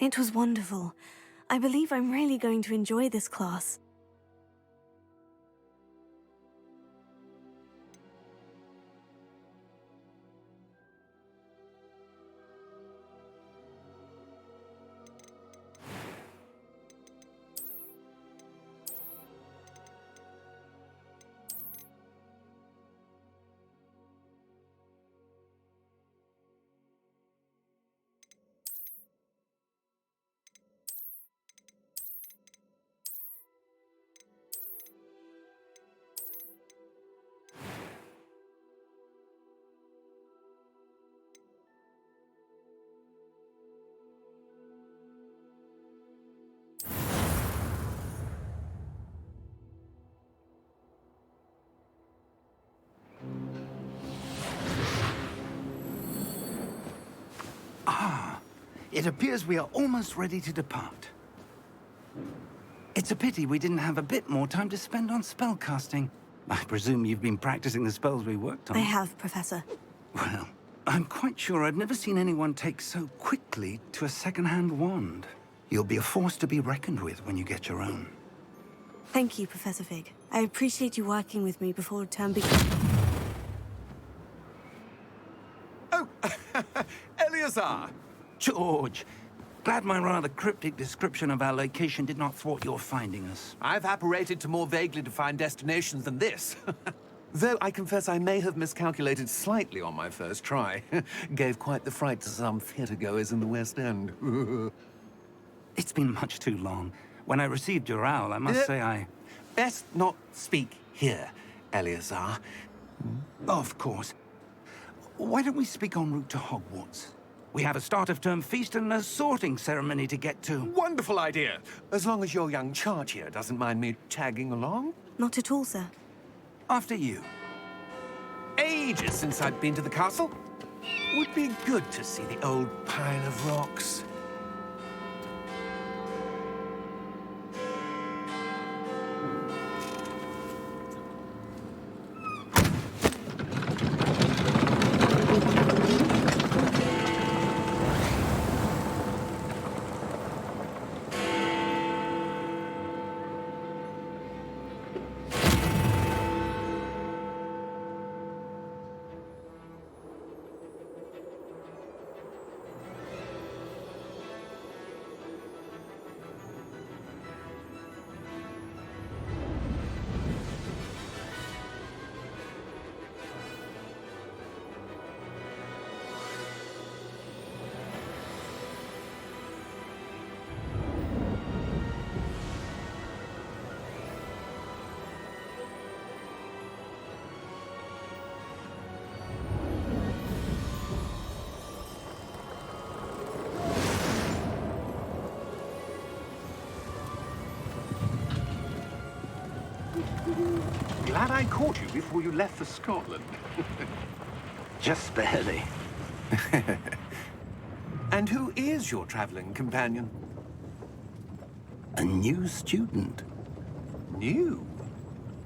It was wonderful. I believe I'm really going to enjoy this class. It appears we are almost ready to depart. It's a pity we didn't have a bit more time to spend on spellcasting. I presume you've been practicing the spells we worked on. I have, Professor. Well, I'm quite sure I've never seen anyone take so quickly to a second-hand wand. You'll be a force to be reckoned with when you get your own. Thank you, Professor Fig. I appreciate you working with me before term begins. Oh, Eleazar! George, glad my rather cryptic description of our location did not thwart your finding us. I've apparated to more vaguely defined destinations than this. Though I confess I may have miscalculated slightly on my first try. Gave quite the fright to some theatre-goers in the West End. It's been much too long. When I received your owl, I must say I... Best not speak here, Eleazar. Of course. Why don't we speak en route to Hogwarts? We have a start-of-term feast and a sorting ceremony to get to. Wonderful idea! As long as your young charge here doesn't mind me tagging along. Not at all, sir. After you. Ages since I've been to the castle. Would be good to see the old pile of rocks. Glad I caught you before you left for Scotland. Just barely. And who is your traveling companion? A new student. New?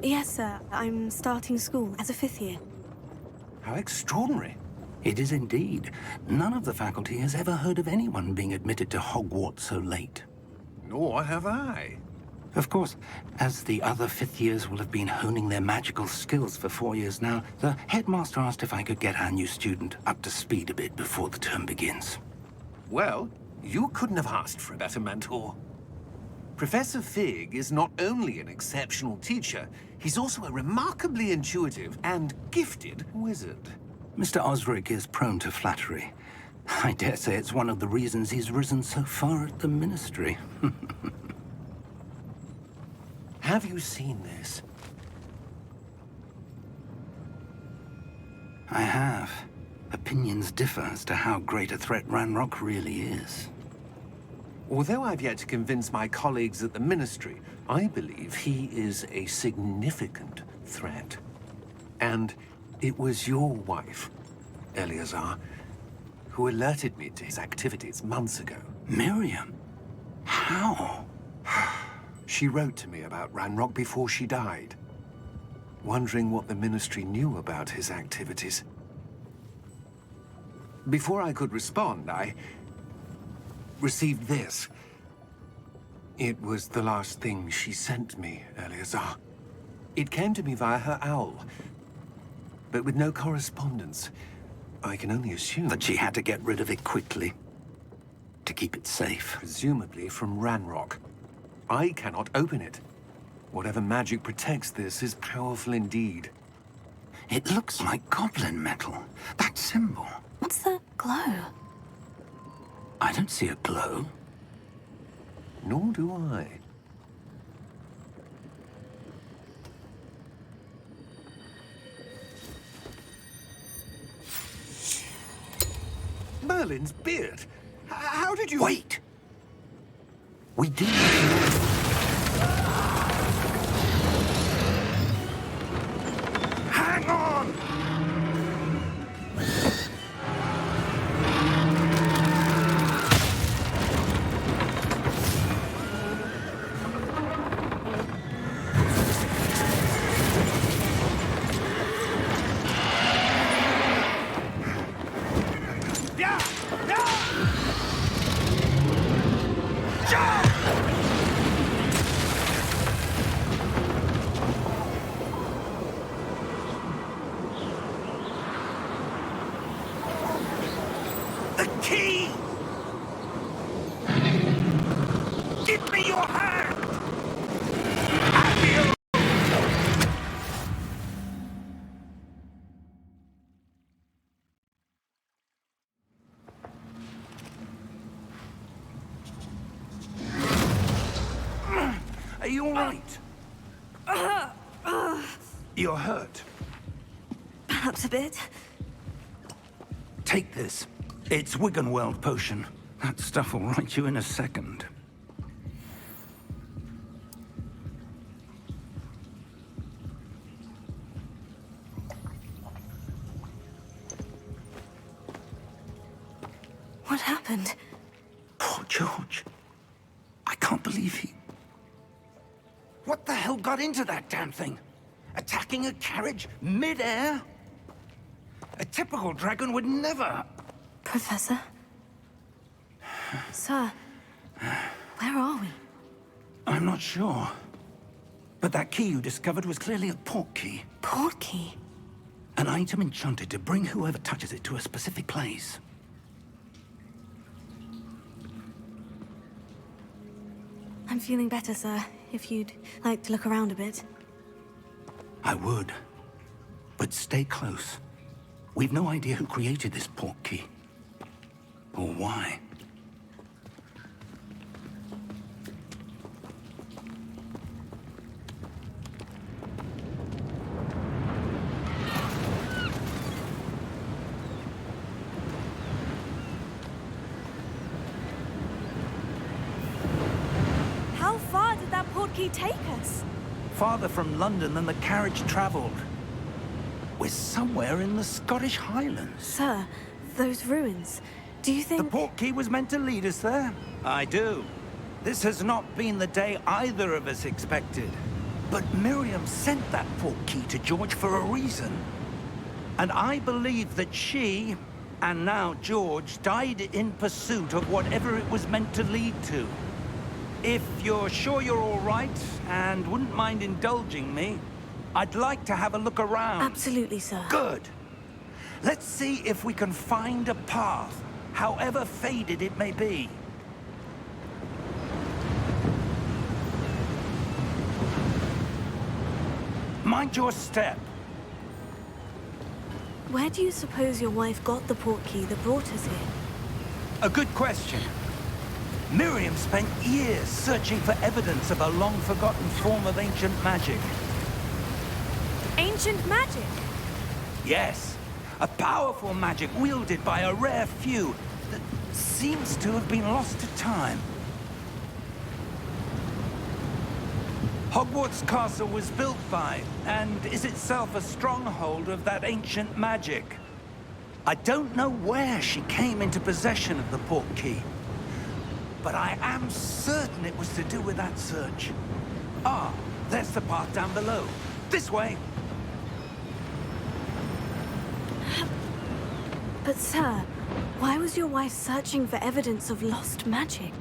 Yes, sir. I'm starting school as a 5th year. How extraordinary. It is indeed. None of the faculty has ever heard of anyone being admitted to Hogwarts so late. Nor have I. Of course, as the other 5th years will have been honing their magical skills for 4 years now, the headmaster asked if I could get our new student up to speed a bit before the term begins. Well, you couldn't have asked for a better mentor. Professor Fig is not only an exceptional teacher, he's also a remarkably intuitive and gifted wizard. Mr. Osric is prone to flattery. I dare say it's one of the reasons he's risen so far at the Ministry. Have you seen this? I have. Opinions differ as to how great a threat Ranrock really is. Although I've yet to convince my colleagues at the Ministry, I believe he is a significant threat. And it was your wife, Eleazar, who alerted me to his activities months ago. Miriam? How? She wrote to me about Ranrock before she died, wondering what the Ministry knew about his activities. Before I could respond, received this. It was the last thing she sent me, Eleazar. It came to me via her owl, but with no correspondence. I can only assume That she had to get rid of it quickly to keep it safe. presumably from Ranrock. I cannot open it. Whatever magic protects this is powerful indeed. It looks like goblin metal. That symbol. What's that glow? I don't see a glow. Nor do I. Merlin's beard. How did you... Wait! We do. Hang on! Yeah! Yeah! Jump! The key! Give me your hand! I feel... Are you all right? You're hurt. Perhaps a bit. Take this. It's Wiggenweld potion. That stuff will right you in a second. What happened? Poor George. I can't believe he... What the hell got into that damn thing? Attacking a carriage mid-air? A typical dragon would never... Professor? Sir, where are we? I'm not sure. But that key you discovered was clearly a port key. Port key? An item enchanted to bring whoever touches it to a specific place. I'm feeling better, sir. If you'd like to look around a bit. I would. But stay close. We've no idea who created this port key. Or why. How far did that port key take us? Farther from London than the carriage traveled. We're somewhere in the Scottish Highlands. Sir, those ruins. Do you The think... port key was meant to lead us there? I do. This has not been the day either of us expected. But Miriam sent that port key to George for a reason. And I believe that she, and now George, died in pursuit of whatever it was meant to lead to. If you're sure you're all right, and wouldn't mind indulging me, I'd like to have a look around. Absolutely, sir. Good. Let's see if we can find a path, however faded it may be. Mind your step. Where do you suppose your wife got the port key that brought us here? A good question. Miriam spent years searching for evidence of a long-forgotten form of ancient magic. Ancient magic? Yes, a powerful magic wielded by a rare few that seems to have been lost to time. Hogwarts Castle was built by, and is itself a stronghold of that ancient magic. I don't know where she came into possession of the port key, but I am certain it was to do with that search. Ah, there's the path down below. This way. But sir, why was your wife searching for evidence of lost magic?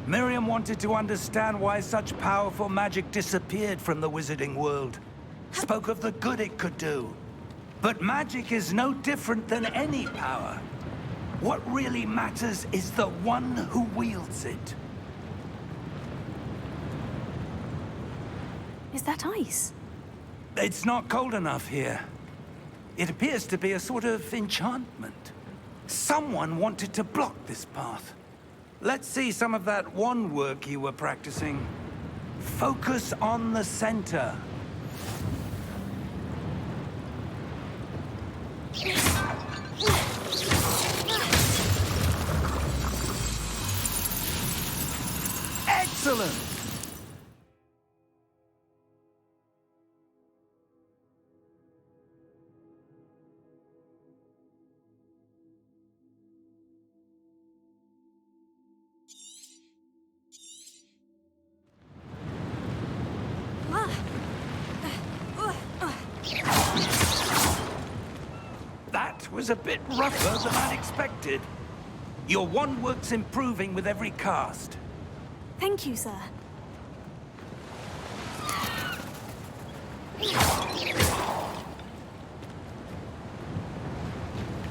Miriam wanted to understand why such powerful magic disappeared from the wizarding world. Spoke of the good it could do. But magic is no different than any power. What really matters is the one who wields it. Is that ice? It's not cold enough here. It appears to be a sort of enchantment. Someone wanted to block this path. Let's see some of that wand work you were practicing. Focus on the center. Excellent! That was a bit rougher than I'd expected. Your wand work's improving with every cast. Thank you, sir.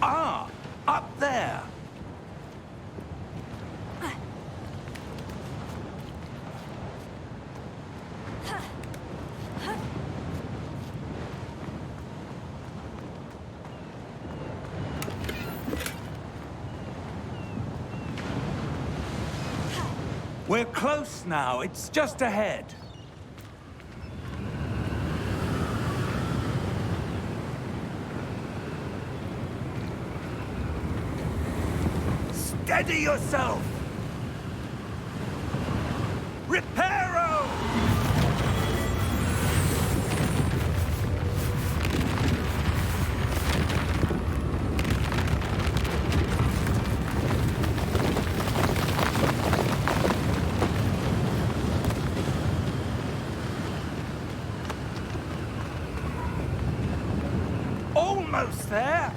Ah, up there. We're close now. It's just ahead. Steady yourself! Reparo! Almost there!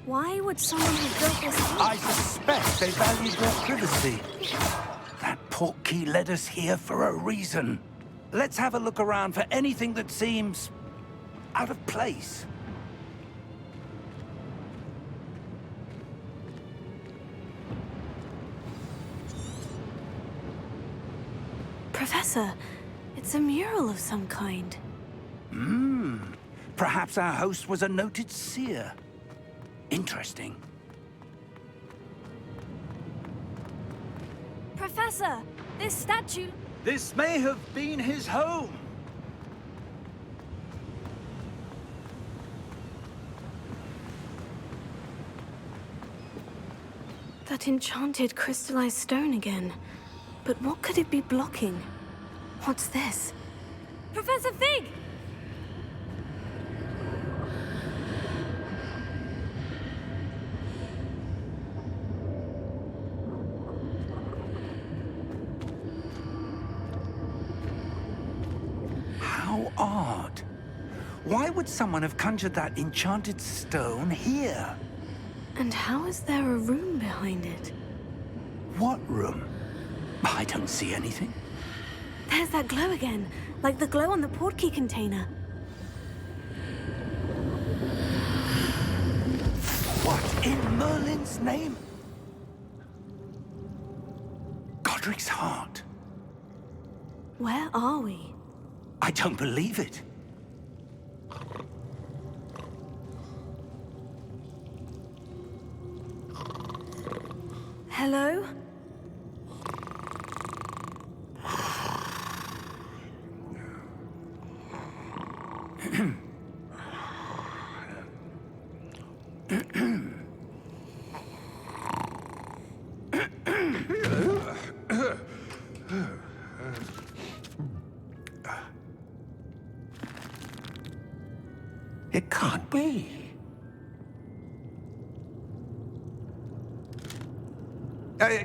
Why would someone have built this house? I suspect they valued your privacy. That portkey led us here for a reason. Let's have a look around for anything that seems out of place. Professor, it's a mural of some kind. Perhaps our host was a noted seer. Interesting. Professor, this statue... This may have been his home. That enchanted crystallized stone again. But what could it be blocking? What's this? Professor Fig! How odd. Why would someone have conjured that enchanted stone here? And how is there a room behind it? What room? I don't see anything. There's that glow again, like the glow on the portkey container. What in Merlin's name? Godric's heart. Where are we? I don't believe it. Hello? It can't be.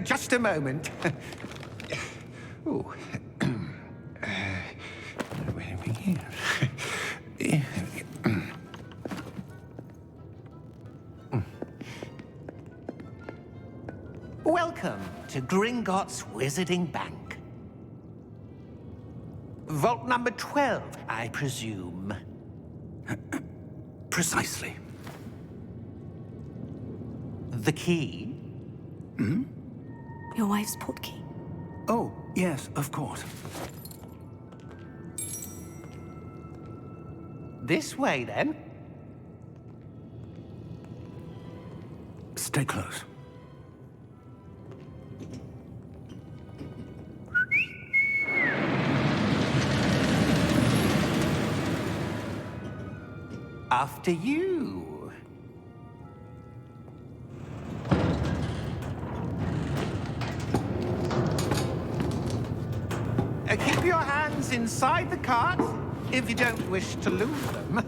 Just a moment. Ooh. Where are we here? Welcome to Gringotts Wizarding Bank. Vault number 12, I presume. Precisely. The key? Your wife's portkey. Oh, yes, of course. This way, then. Stay close. After you. Keep your hands inside the cart if you don't wish to lose them.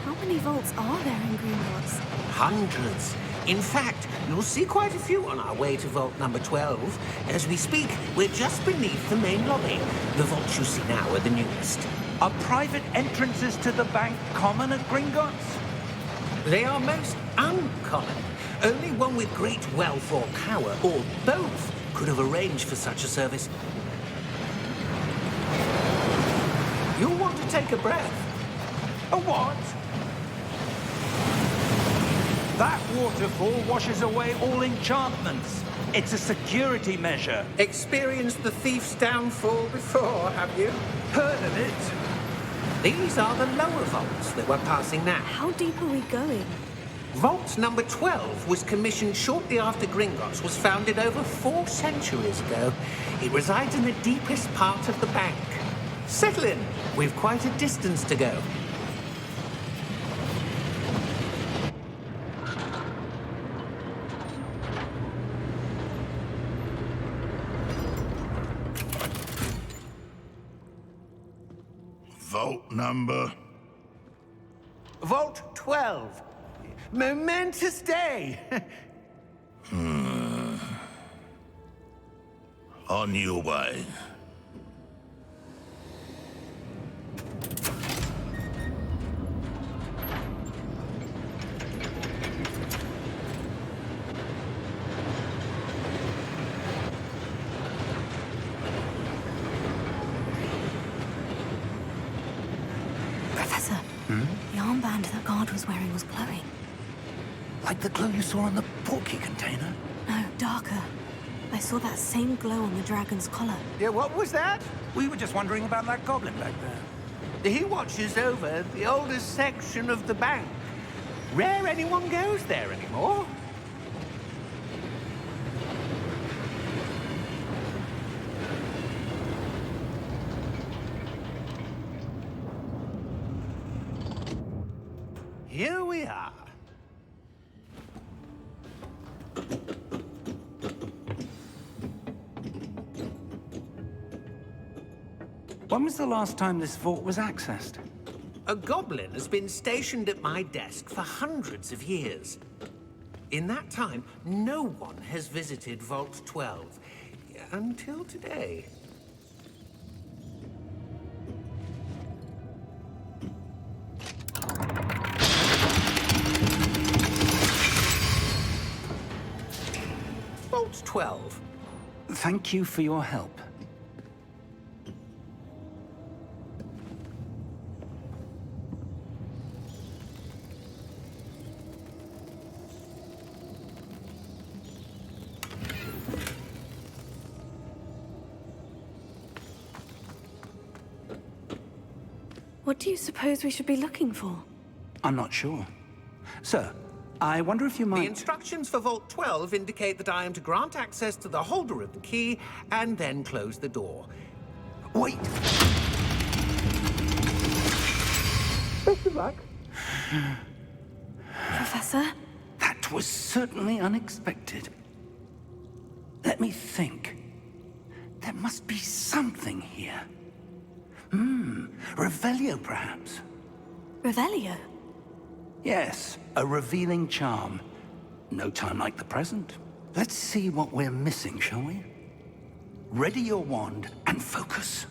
How many vaults are there in Gringotts? Hundreds. In fact, you'll see quite a few on our way to vault number 12. As we speak, we're just beneath the main lobby. The vaults you see now are the newest. Are private entrances to the bank common at Gringotts? They are most uncommon. Only one with great wealth or power, or both, could have arranged for such a service. You'll want to take a breath. A what? That waterfall washes away all enchantments. It's a security measure. Experienced the thief's downfall before, have you? Heard of it? These are the lower vaults that we're passing now. How deep are we going? Vault number 12 was commissioned shortly after Gringotts was founded over 4 centuries ago. It resides in the deepest part of the bank. Settle in. We've quite a distance to go. Vault number? Vault 12. Momentous day. On your way. Professor, the armband that guard was wearing was glowing. Like the glow you saw on the portkey container? No, darker. I saw that same glow on the dragon's collar. Yeah, what was that? We were just wondering about that goblin back there. He watches over the oldest section of the bank. Rare anyone goes there anymore. Here we are. When was the last time this vault was accessed? A goblin has been stationed at my desk for hundreds of years. In that time, no one has visited Vault 12. Until today. Vault 12. Thank you for your help. What do you suppose we should be looking for? I'm not sure. Sir, I wonder if you The might... instructions for Vault 12 indicate that I am to grant access to the holder of the key and then close the door. Wait! Best of luck. Professor? That was certainly unexpected. Let me think. There must be something here. Revelio, perhaps? Revelio? Yes, a revealing charm. No time like the present. Let's see what we're missing, shall we? Ready your wand and focus.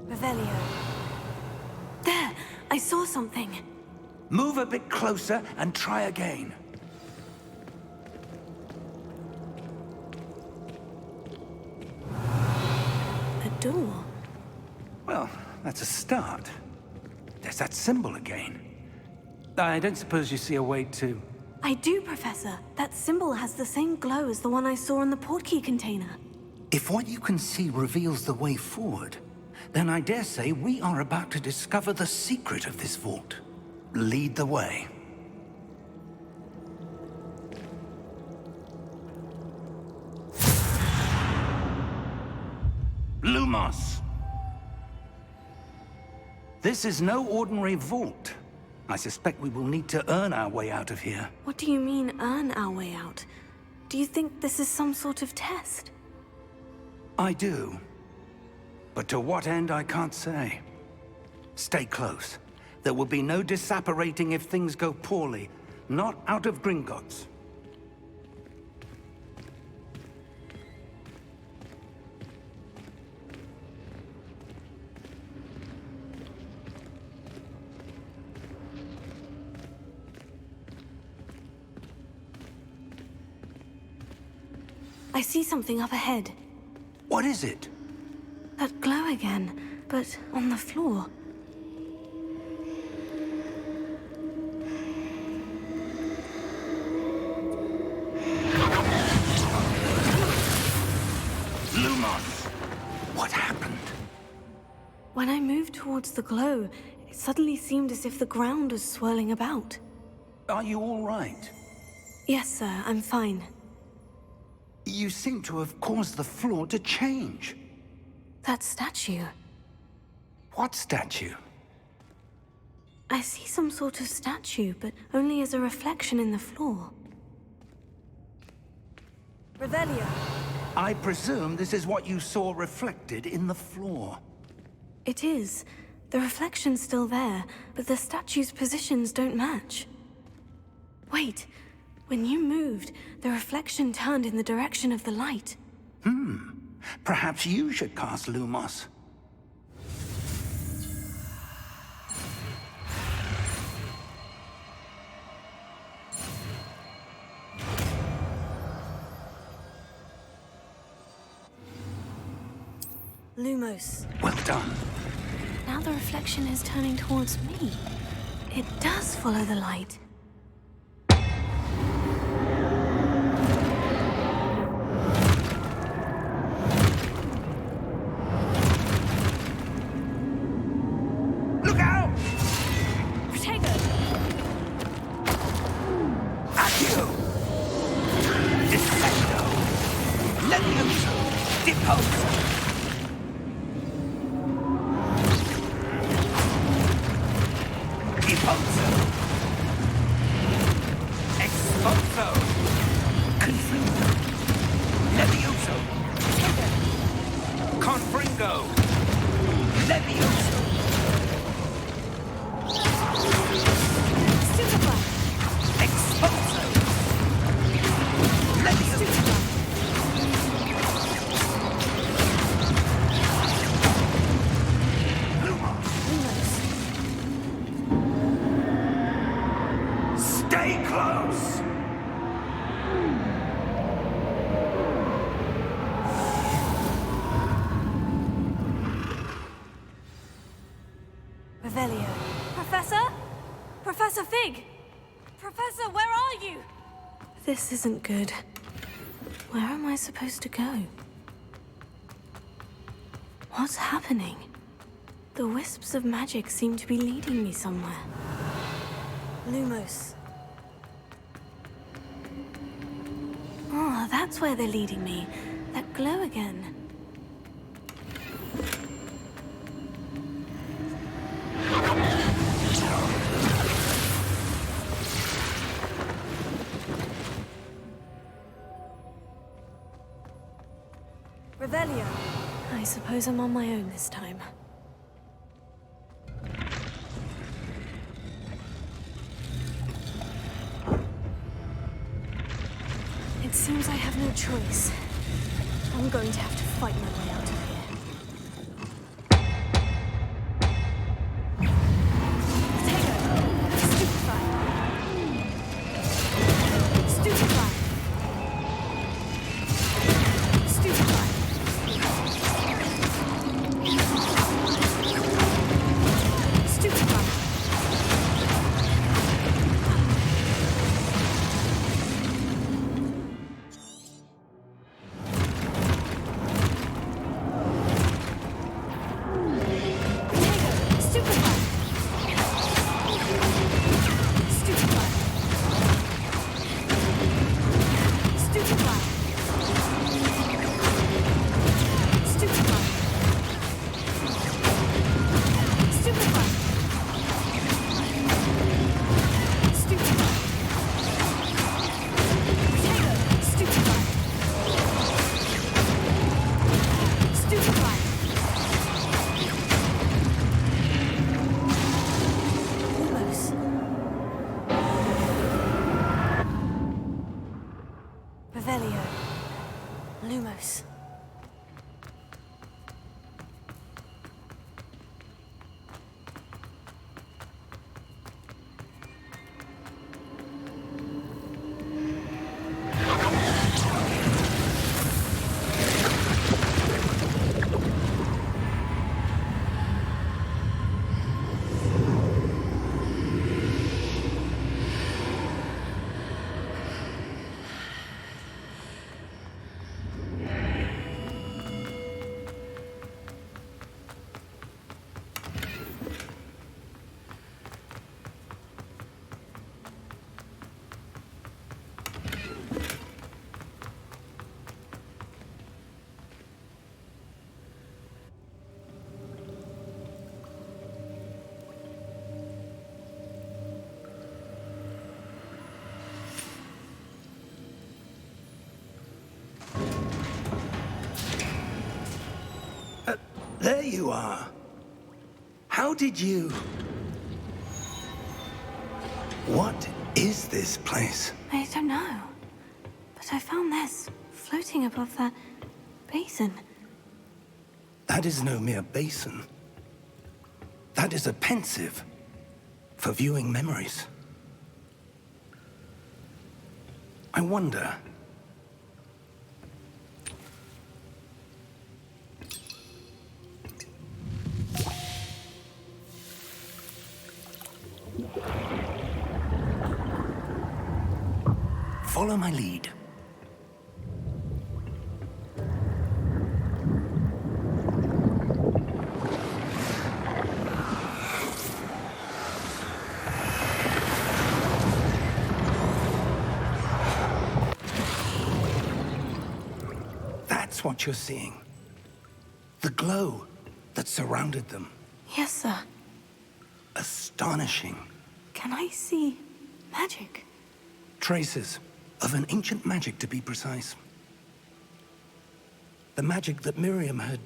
Revelio. There! I saw something. Move a bit closer and try again. A door. Well, that's a start. There's that symbol again. I don't suppose you see a way to... I do, Professor. That symbol has the same glow as the one I saw in the portkey container. If what you can see reveals the way forward, then I dare say we are about to discover the secret of this vault. Lead the way. Lumos! This is no ordinary vault. I suspect we will need to earn our way out of here. What do you mean, earn our way out? Do you think this is some sort of test? I do. But to what end, I can't say. Stay close. There will be no disapparating if things go poorly. Not out of Gringotts. I see something up ahead. What is it? That glow again, but on the floor. Lumos! What happened? When I moved towards the glow, it suddenly seemed as if the ground was swirling about. Are you all right? Yes, sir, I'm fine. You seem to have caused the floor to change. That statue. What statue? I see some sort of statue, but only as a reflection in the floor. Revelio. I presume this is what you saw reflected in the floor. It is. The reflection's still there, but the statue's positions don't match. Wait. When you moved, the reflection turned in the direction of the light. Perhaps you should cast Lumos. Lumos. Well done. Now the reflection is turning towards me. It does follow the light. Look out! Protego! Accio! Defendo! Levioso! Deposo! Deposo! Exposo! Confringo! Levioso! Confringo! Levioso! Superbug! Exposo! Levioso! Lumos. Stay close! Revelio. Professor? Professor Fig! Professor, where are you? This isn't good. Where am I supposed to go? What's happening? The wisps of magic seem to be leading me somewhere. Lumos. Oh, that's where they're leading me. That glow again. suppose I'm on my own this time. It seems I have no choice. I'm going to have to fight my way out of here. Lumos. There you are. How did you... What is this place? I don't know. But I found this floating above that basin. That is no mere basin. That is a pensive for viewing memories. I wonder... Follow my lead. That's what you're seeing. The glow that surrounded them. Yes, sir. Astonishing. Can I see magic? Traces of an ancient magic, to be precise. The magic that Miriam had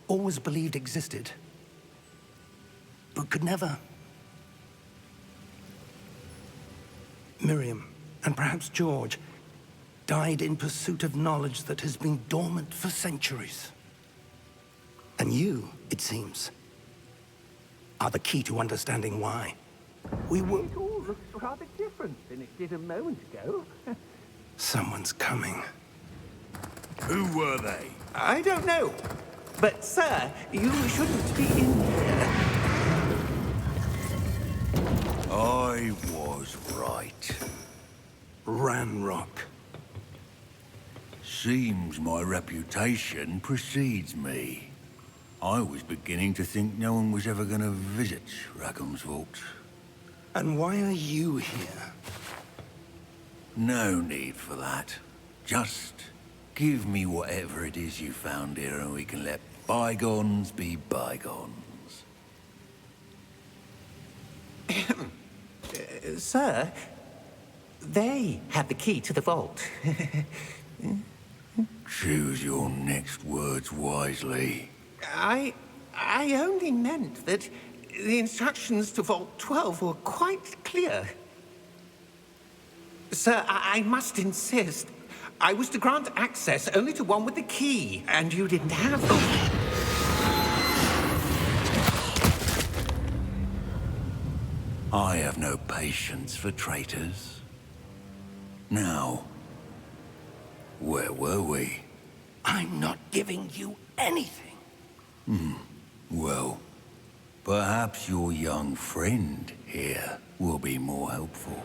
always believed existed, but could never. Miriam, and perhaps George, died in pursuit of knowledge that has been dormant for centuries. And you, it seems, are the key to understanding why. We were... It all looks rather different than it did a moment ago. Someone's coming. Who were they? I don't know. But, sir, you shouldn't be in here. I was right. Ranrock. Seems my reputation precedes me. I was beginning to think no one was ever going to visit Rackham's vault. And why are you here? No need for that. Just give me whatever it is you found here and we can let bygones be bygones. Sir, they had the key to the vault. Choose your next words wisely. I only meant that the instructions to Vault 12 were quite clear. Sir, I must insist. I was to grant access only to one with the key, and you didn't have it. I have no patience for traitors. Now, where were we? I'm not giving you anything. Well, perhaps your young friend here will be more helpful.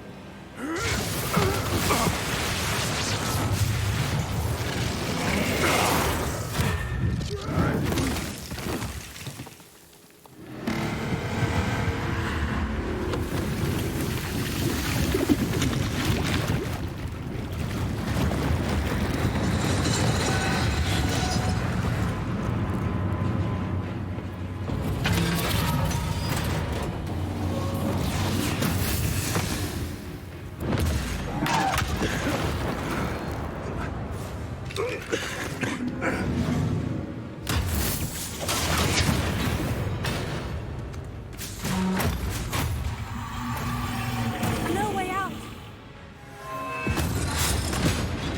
No way out!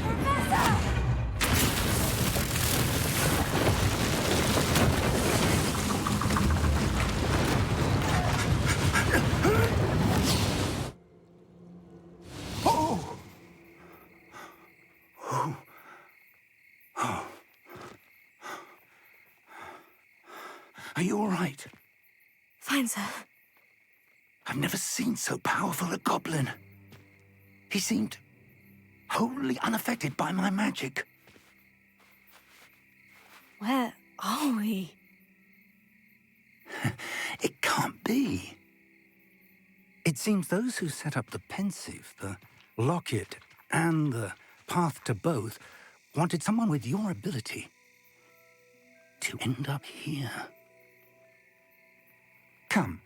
Professor! Are you all right? Fine, sir. I've never seen so powerful a goblin. He seemed wholly unaffected by my magic. Where are we? It can't be. It seems those who set up the pensive, the locket, and the path to both wanted someone with your ability to end up here. Come.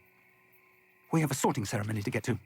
We have a sorting ceremony to get to.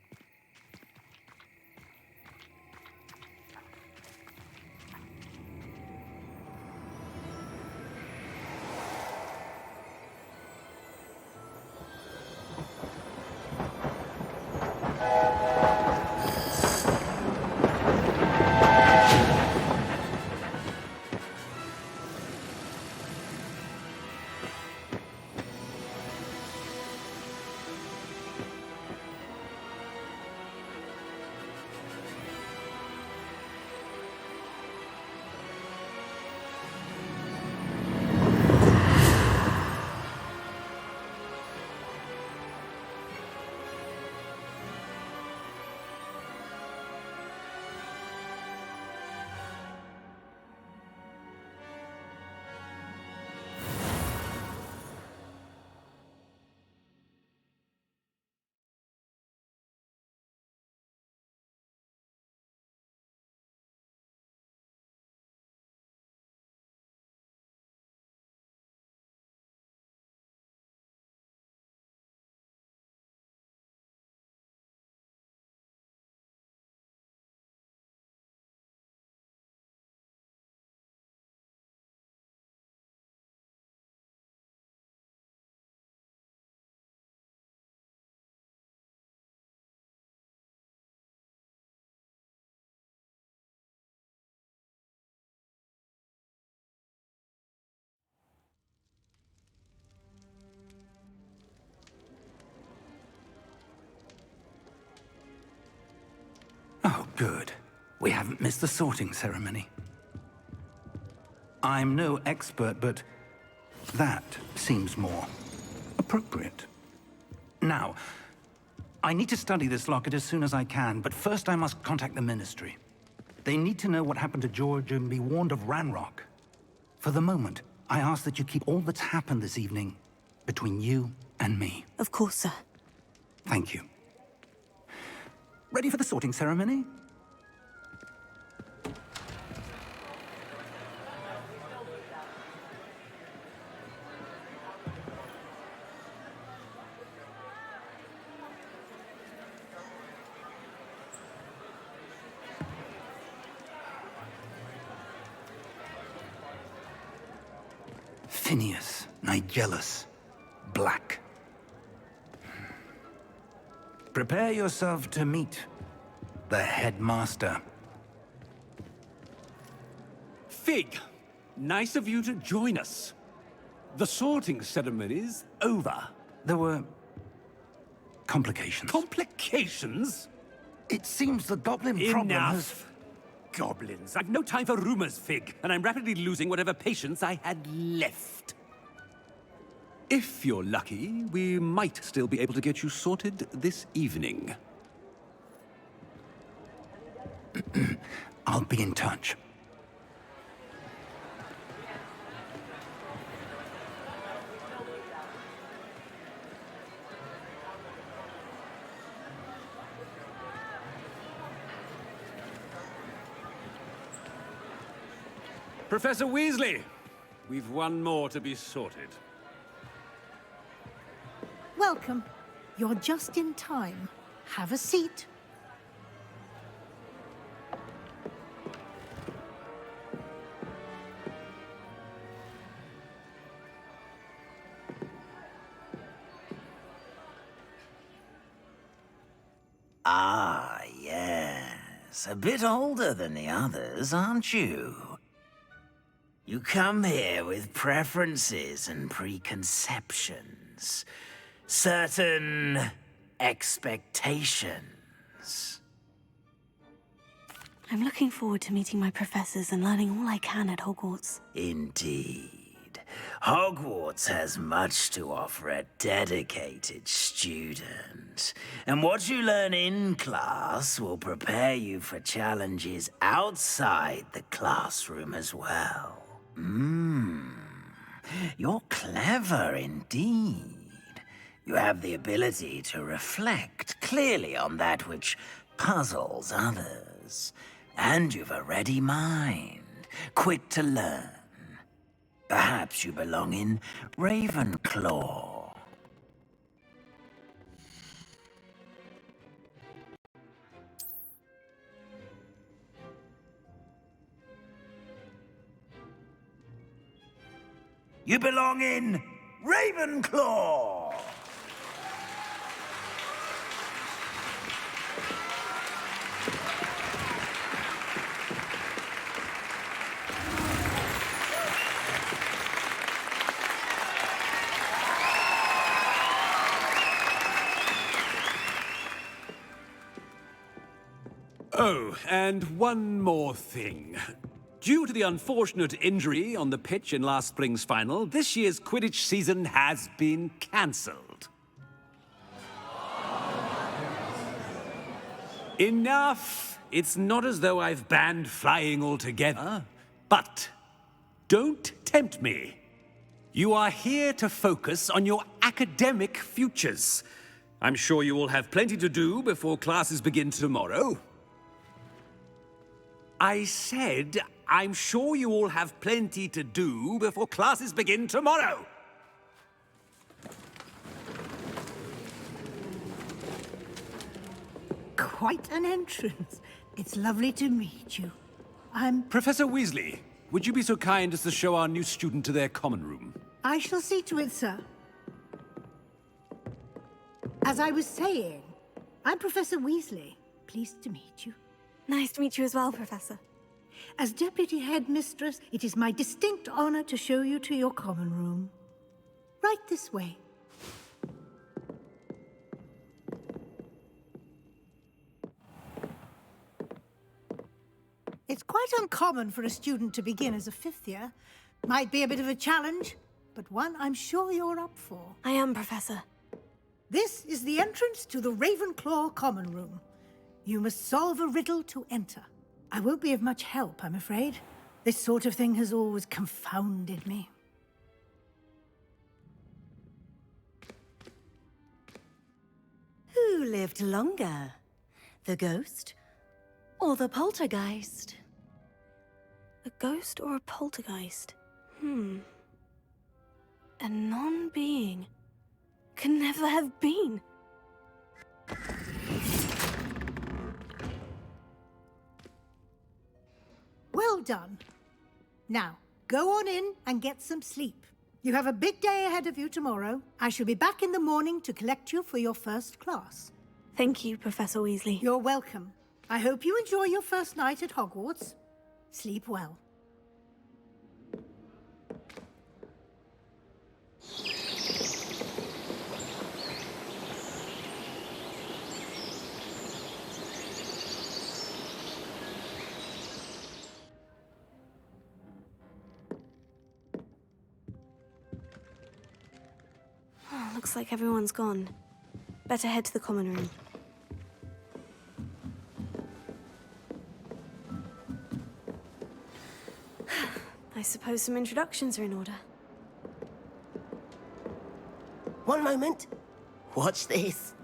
Oh, good. We haven't missed the sorting ceremony. I'm no expert, but that seems more appropriate. Now, I need to study this locket as soon as I can, but first I must contact the Ministry. They need to know what happened to George and be warned of Ranrock. For the moment, I ask that you keep all that's happened this evening between you and me. Of course, sir. Thank you. Ready for the sorting ceremony? Phineas. Nigellus. Black. Prepare yourself to meet the headmaster. Fig, nice of you to join us. The sorting ceremony's over. There were complications. Complications? It seems the goblin problem has... Enough. Goblins. I've no time for rumors, Fig, and I'm rapidly losing whatever patience I had left. If you're lucky, we might still be able to get you sorted this evening. I'll be in touch. Professor Weasley, we've one more to be sorted. Welcome. You're just in time. Have a seat. Ah, yes. A bit older than the others, aren't you? You come here with preferences and preconceptions. Certain expectations. I'm looking forward to meeting my professors and learning all I can at Hogwarts. Indeed. Hogwarts has much to offer a dedicated student. And what you learn in class will prepare you for challenges outside the classroom as well. You're clever indeed. You have the ability to reflect clearly on that which puzzles others. And you've a ready mind, quick to learn. Perhaps you belong in Ravenclaw. You belong in Ravenclaw! Oh, and one more thing. Due to the unfortunate injury on the pitch in last spring's final, this year's Quidditch season has been cancelled. Enough! It's not as though I've banned flying altogether. But don't tempt me. You are here to focus on your academic futures. I'm sure you will have plenty to do before classes begin tomorrow. I said, I'm sure you all have plenty to do before classes begin tomorrow. Quite an entrance. It's lovely to meet you. I'm... Professor Weasley, would you be so kind as to show our new student to their common room? I shall see to it, sir. As I was saying, I'm Professor Weasley. Pleased to meet you. Nice to meet you as well, Professor. As Deputy Headmistress, it is my distinct honor to show you to your common room. Right this way. It's quite uncommon for a student to begin as a fifth year. Might be a bit of a challenge, but one I'm sure you're up for. I am, Professor. This is the entrance to the Ravenclaw common room. You must solve a riddle to enter. I won't be of much help, I'm afraid. This sort of thing has always confounded me. Who lived longer? The ghost or the poltergeist? A ghost or a poltergeist? A non-being can never have been. Well done. Now, go on in and get some sleep. You have a big day ahead of you tomorrow. I shall be back in the morning to collect you for your first class. Thank you, Professor Weasley. You're welcome. I hope you enjoy your first night at Hogwarts. Sleep well. Looks like everyone's gone. Better head to the common room. I suppose some introductions are in order. One moment. Watch this.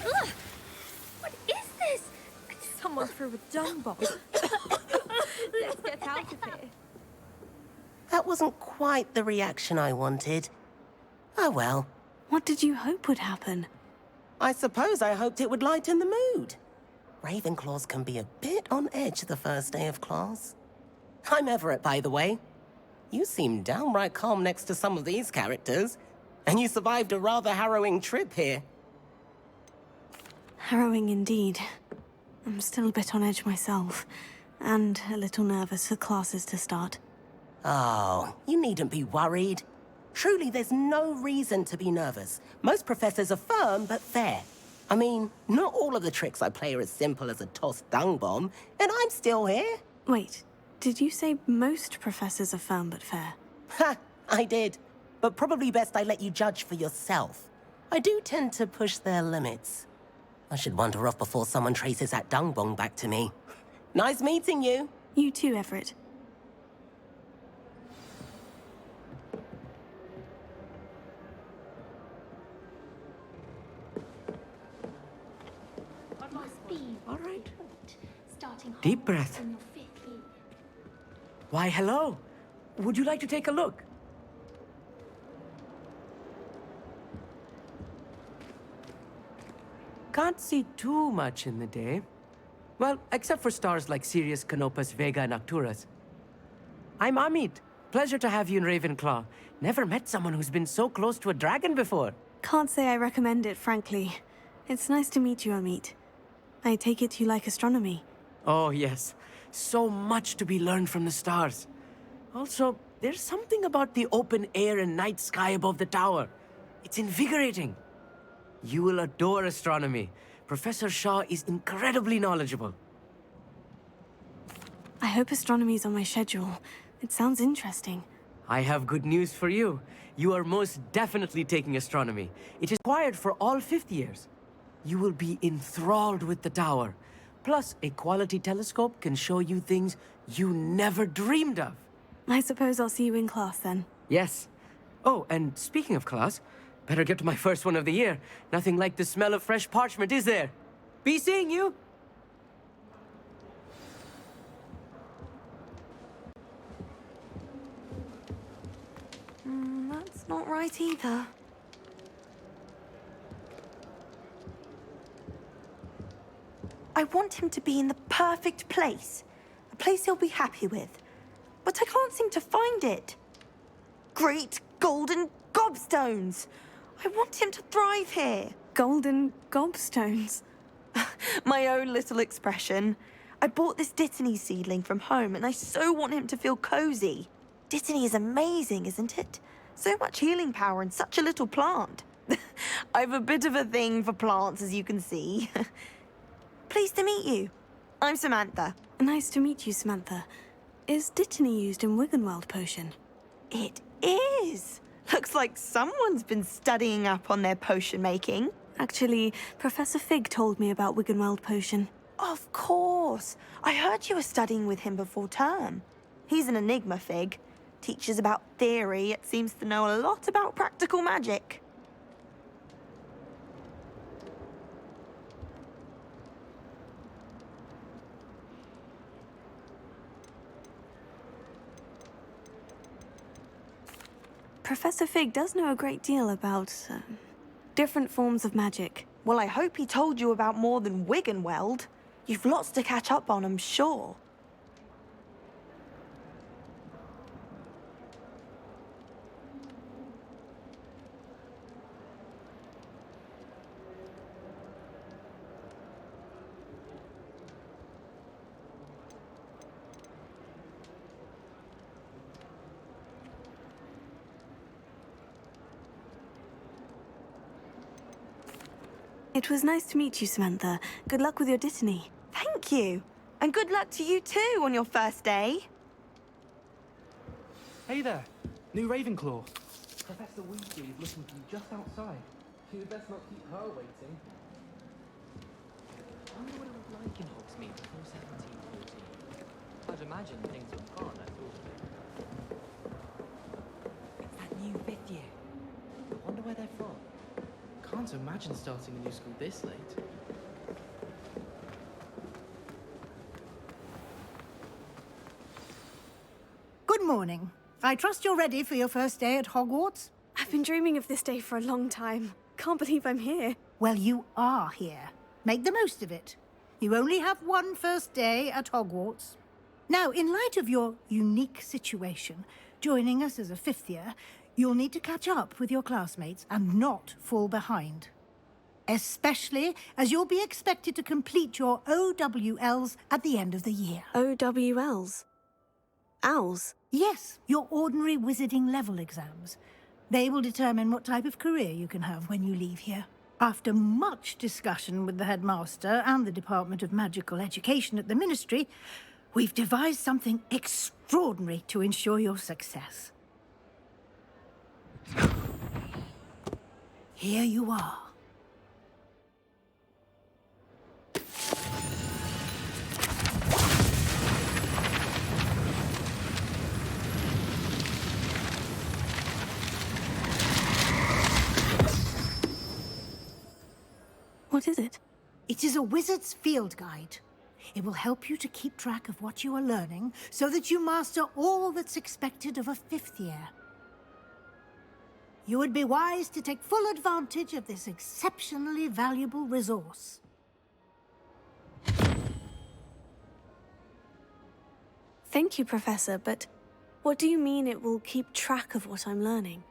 Ugh! What is this? Someone threw a dung bomb. Let's get out of here. That wasn't quite the reaction I wanted. Oh well. What did you hope would happen? I suppose I hoped it would lighten the mood. Ravenclaws can be a bit on edge the first day of class. I'm Everett, by the way. You seem downright calm next to some of these characters, and you survived a rather harrowing trip here. Harrowing indeed. I'm still a bit on edge myself, and a little nervous for classes to start. Oh, you needn't be worried. Truly, there's no reason to be nervous. Most professors are firm but fair. I mean, not all of the tricks I play are as simple as a tossed dung bomb, and I'm still here. Wait, did you say most professors are firm but fair? Ha, I did. But probably best I let you judge for yourself. I do tend to push their limits. I should wander off before someone traces that dung bomb back to me. Nice meeting you. You too, Everett. All right. Deep breath. Why, hello. Would you like to take a look? Can't see too much in the day. Well, except for stars like Sirius, Canopus, Vega, and Arcturus. I'm Amit. Pleasure to have you in Ravenclaw. Never met someone who's been so close to a dragon before. Can't say I recommend it, frankly. It's nice to meet you, Amit. I take it you like astronomy. Oh, yes. So much to be learned from the stars. Also, there's something about the open air and night sky above the tower. It's invigorating. You will adore astronomy. Professor Shaw is incredibly knowledgeable. I hope astronomy's on my schedule. It sounds interesting. I have good news for you. You are most definitely taking astronomy. It is required for all fifth years. You will be enthralled with the tower. Plus, a quality telescope can show you things you never dreamed of. I suppose I'll see you in class then. Yes. Oh, and speaking of class, better get to my first one of the year. Nothing like the smell of fresh parchment, is there? Be seeing you! That's not right either. I want him to be in the perfect place. A place he'll be happy with. But I can't seem to find it. Great golden gobstones! I want him to thrive here. Golden gobstones? My own little expression. I bought this Dittany seedling from home and I so want him to feel cozy. Dittany is amazing, isn't it? So much healing power in such a little plant. I've a bit of a thing for plants, as you can see. Pleased to meet you. I'm Samantha. Nice to meet you, Samantha. Is Dittany used in Wiggenweld potion? It is. Looks like someone's been studying up on their potion making. Actually, Professor Fig told me about Wiggenweld potion. Of course. I heard you were studying with him before term. He's an enigma, Fig. Teaches about theory, yet seems to know a lot about practical magic. Professor Fig does know a great deal about different forms of magic. Well, I hope he told you about more than Wiggenweld. You've lots to catch up on, I'm sure. It was nice to meet you, Samantha. Good luck with your dittany. Thank you. And good luck to you too on your first day. Hey there, new Ravenclaw. Professor Weasley is looking for you just outside. You'd best not keep her waiting. I wonder what it was like in Hogsmeade before 1714. I'd imagine things were far less orderly. It's that new 5th year. I wonder where they're from. Can't imagine starting a new school this late. Good morning. I trust you're ready for your first day at Hogwarts? I've been dreaming of this day for a long time. Can't believe I'm here. Well, you are here. Make the most of it. You only have one first day at Hogwarts. Now, in light of your unique situation, joining us as a 5th year, you'll need to catch up with your classmates and not fall behind. Especially as you'll be expected to complete your OWLs at the end of the year. OWLs? Owls? Yes, your ordinary wizarding level exams. They will determine what type of career you can have when you leave here. After much discussion with the headmaster and the Department of Magical Education at the Ministry, we've devised something extraordinary to ensure your success. Here you are. What is it? It is a wizard's field guide. It will help you to keep track of what you are learning so that you master all that's expected of a 5th year. You would be wise to take full advantage of this exceptionally valuable resource. Thank you, Professor, but what do you mean it will keep track of what I'm learning?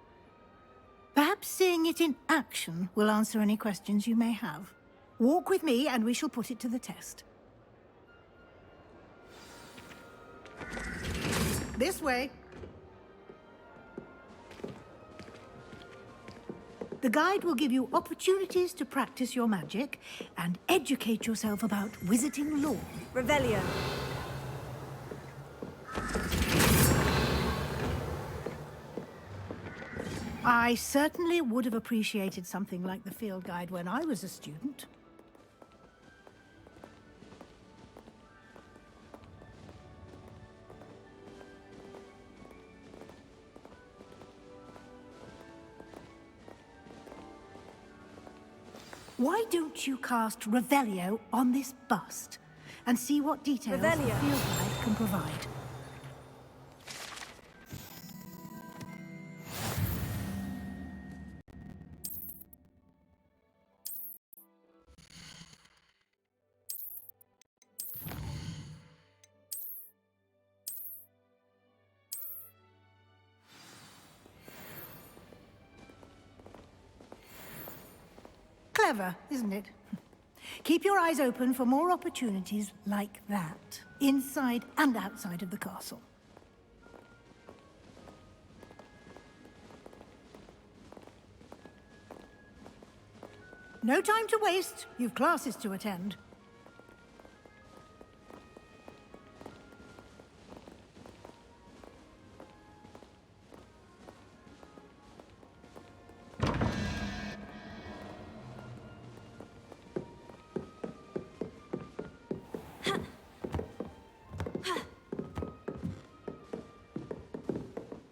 Perhaps seeing it in action will answer any questions you may have. Walk with me and we shall put it to the test. This way. The guide will give you opportunities to practice your magic and educate yourself about wizarding lore. Revelio. I certainly would have appreciated something like the field guide when I was a student. Why don't you cast Revelio on this bust and see what details the field guide can provide? Clever, isn't it? Keep your eyes open for more opportunities like that, inside and outside of the castle. No time to waste. You've classes to attend.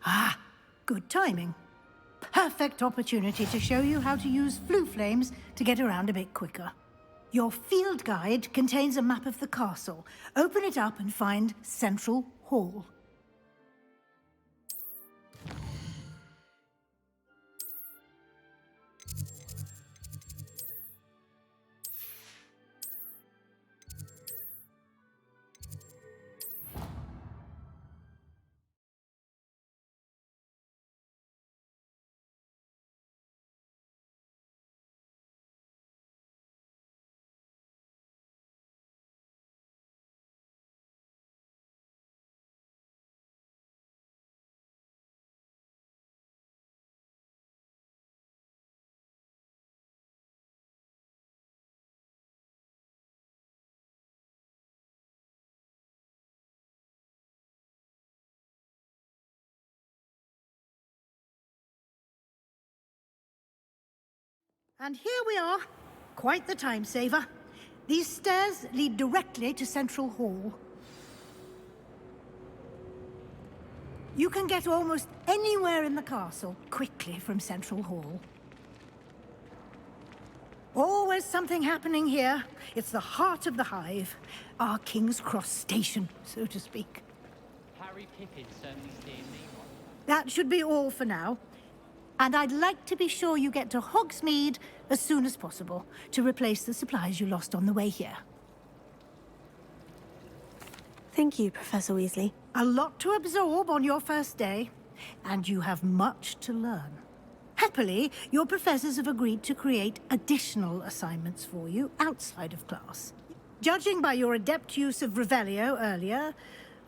Ah, good timing. Perfect opportunity to show you how to use flue flames to get around a bit quicker. Your field guide contains a map of the castle. Open it up and find Central Hall. And here we are. Quite the time saver. These stairs lead directly to Central Hall. You can get almost anywhere in the castle quickly from Central Hall. Always something happening here. It's the heart of the Hive. Our King's Cross station, so to speak. Harry Pippin certainly steered me right. That should be all for now. And I'd like to be sure you get to Hogsmeade as soon as possible to replace the supplies you lost on the way here. Thank you, Professor Weasley. A lot to absorb on your first day, and you have much to learn. Happily, your professors have agreed to create additional assignments for you outside of class. Judging by your adept use of Revelio earlier,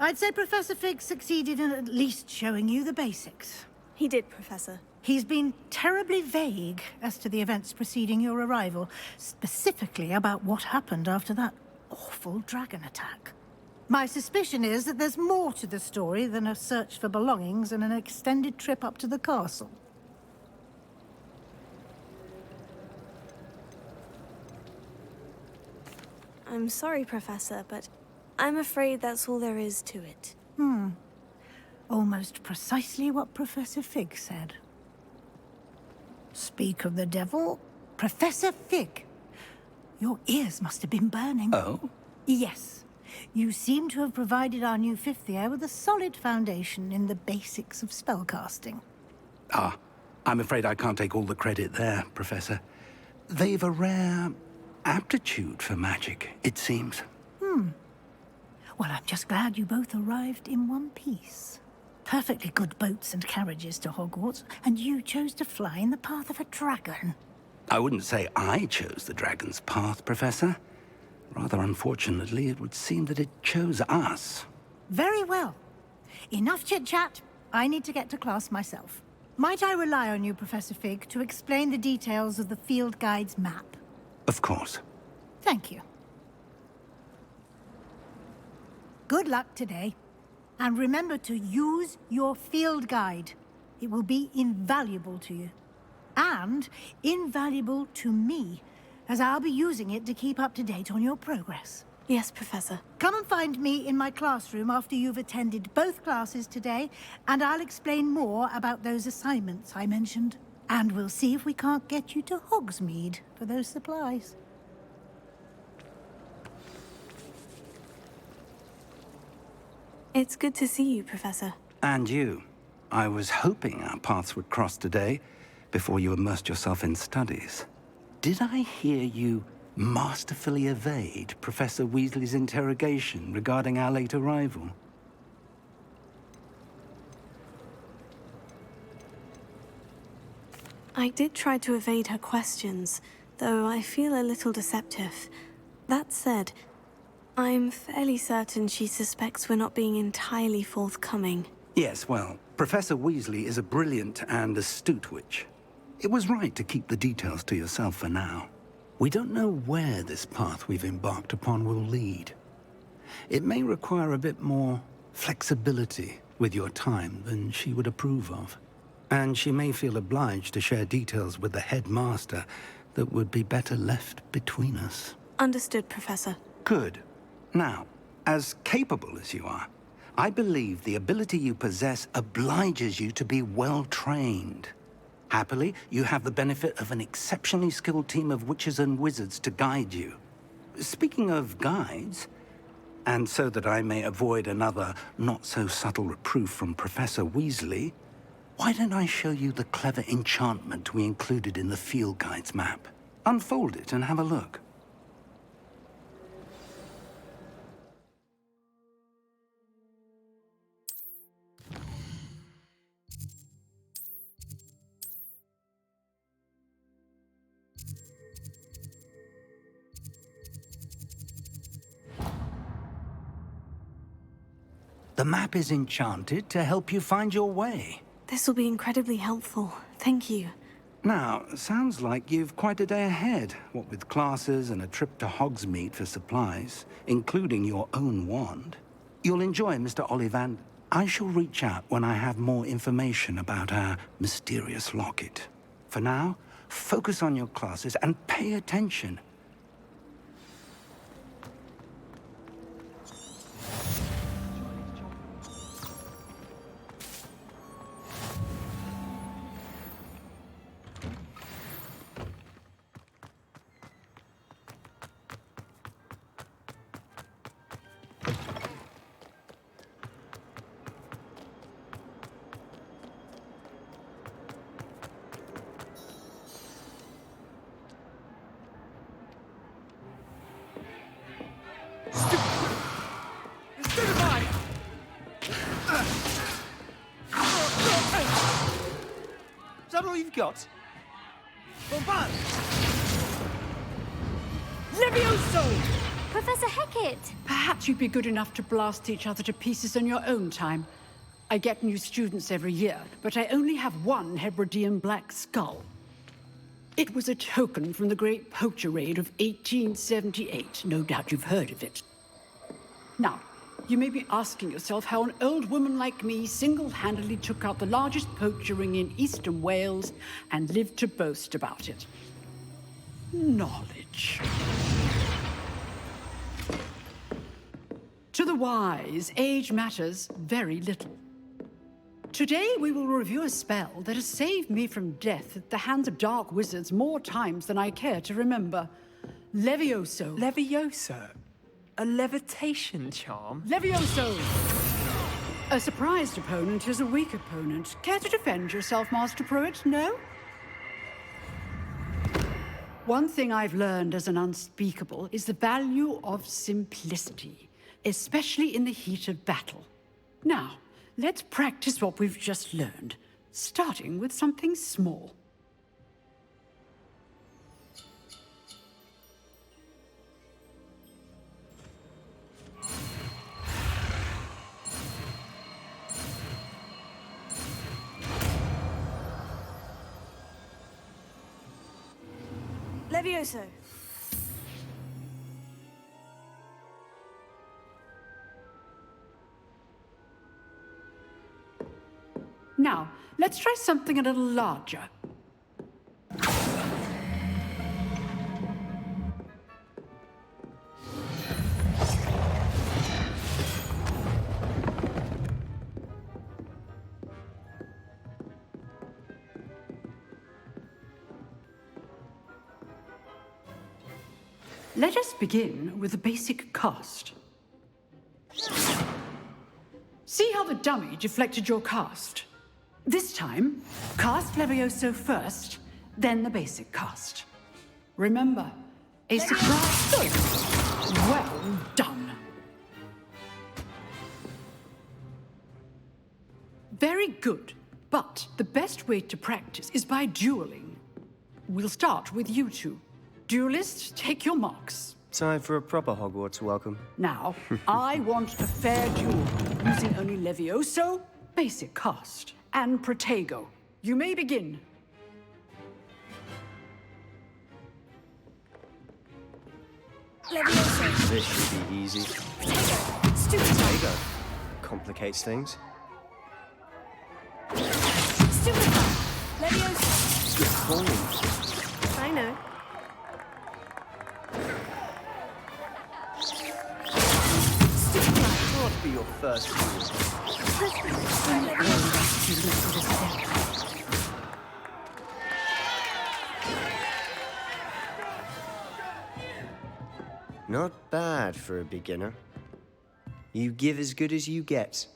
I'd say Professor Fig succeeded in at least showing you the basics. He did, Professor. He's been terribly vague as to the events preceding your arrival, specifically about what happened after that awful dragon attack. My suspicion is that there's more to the story than a search for belongings and an extended trip up to the castle. I'm sorry, Professor, but I'm afraid that's all there is to it. Almost precisely what Professor Fig said. Speak of the devil, Professor Fig. Your ears must have been burning. Oh? Yes. You seem to have provided our new fifth year with a solid foundation in the basics of spellcasting. I'm afraid I can't take all the credit there, Professor. They've a rare aptitude for magic, it seems. Well, I'm just glad you both arrived in one piece. Perfectly good boats and carriages to Hogwarts, and you chose to fly in the path of a dragon. I wouldn't say I chose the dragon's path, Professor. Rather unfortunately, it would seem that it chose us. Very well. Enough chit-chat. I need to get to class myself. Might I rely on you, Professor Fig, to explain the details of the field guide's map? Of course. Thank you. Good luck today. And remember to use your field guide. It will be invaluable to you. And invaluable to me, as I'll be using it to keep up to date on your progress. Yes, Professor. Come and find me in my classroom after you've attended both classes today, and I'll explain more about those assignments I mentioned. And we'll see if we can't get you to Hogsmeade for those supplies. It's good to see you, Professor. And you. I was hoping our paths would cross today, before you immersed yourself in studies. Did I hear you masterfully evade Professor Weasley's interrogation regarding our late arrival? I did try to evade her questions, though I feel a little deceptive. That said, I'm fairly certain she suspects we're not being entirely forthcoming. Yes, well, Professor Weasley is a brilliant and astute witch. It was right to keep the details to yourself for now. We don't know where this path we've embarked upon will lead. It may require a bit more flexibility with your time than she would approve of. And she may feel obliged to share details with the headmaster that would be better left between us. Understood, Professor. Good. Now, as capable as you are, I believe the ability you possess obliges you to be well-trained. Happily, you have the benefit of an exceptionally skilled team of witches and wizards to guide you. Speaking of guides, and so that I may avoid another not-so-subtle reproof from Professor Weasley, why don't I show you the clever enchantment we included in the field guide's map? Unfold it and have a look. The map is enchanted to help you find your way. This will be incredibly helpful. Thank you. Now, sounds like you've quite a day ahead, what with classes and a trip to Hogsmeade for supplies, including your own wand. You'll enjoy Mr. Ollivand. I shall reach out when I have more information about our mysterious locket. For now, focus on your classes and pay attention. Is that all you've got? Bombard! Levioso! Professor Hecat! Perhaps you'd be good enough to blast each other to pieces on your own time. I get new students every year, but I only have one Hebridean black skull. It was a token from the Great Poacher Raid of 1878. No doubt you've heard of it. Now, you may be asking yourself how an old woman like me single-handedly took out the largest poacher ring in eastern Wales and lived to boast about it. Knowledge. To the wise, age matters very little. Today we will review a spell that has saved me from death at the hands of dark wizards more times than I care to remember. Levioso. Levioso? A levitation charm? Levioso! A surprised opponent is a weak opponent. Care to defend yourself, Master Pruitt? No? One thing I've learned as an unspeakable is the value of simplicity, especially in the heat of battle. Now, let's practice what we've just learned, starting with something small. Levioso. Now, let's try something a little larger. Let us begin with the basic cast. See how the dummy deflected your cast? This time, cast Levioso first, then the basic cast. Remember, a surprise. Well done. Very good, but the best way to practice is by dueling. We'll start with you two. Duelists, take your marks. Time for a proper Hogwarts welcome. Now, I want a fair duel, using only Levioso, basic cast, and Protego. You may begin. Levioso. This should be easy. Protego. Stupid. Protego complicates things. Stupid. Levioso. Good point. I know. Can't be your first Not bad for a beginner. You give as good as you get.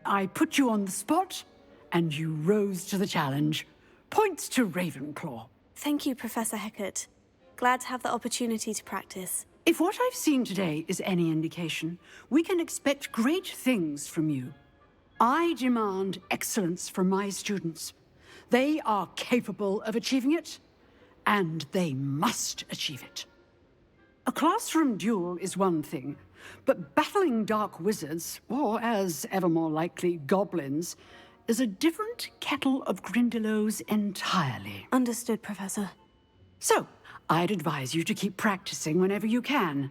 I put you on the spot, and you rose to the challenge. Points to Ravenclaw. Thank you, Professor Hecat. Glad to have the opportunity to practice. If what I've seen today is any indication, we can expect great things from you. I demand excellence from my students. They are capable of achieving it, and they must achieve it. A classroom duel is one thing, but battling dark wizards, or as ever more likely, goblins, is a different kettle of Grindylows entirely. Understood, Professor. So, I'd advise you to keep practicing whenever you can.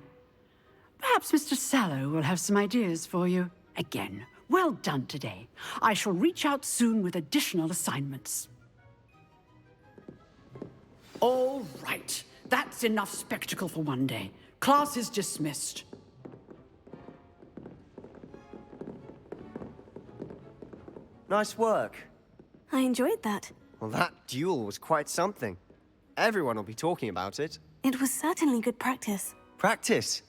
Perhaps Mr. Sallow will have some ideas for you. Again, well done today. I shall reach out soon with additional assignments. All right. That's enough spectacle for one day. Class is dismissed. Nice work. I enjoyed that. Well, that duel was quite something. Everyone will be talking about it. It was certainly good practice. Practice?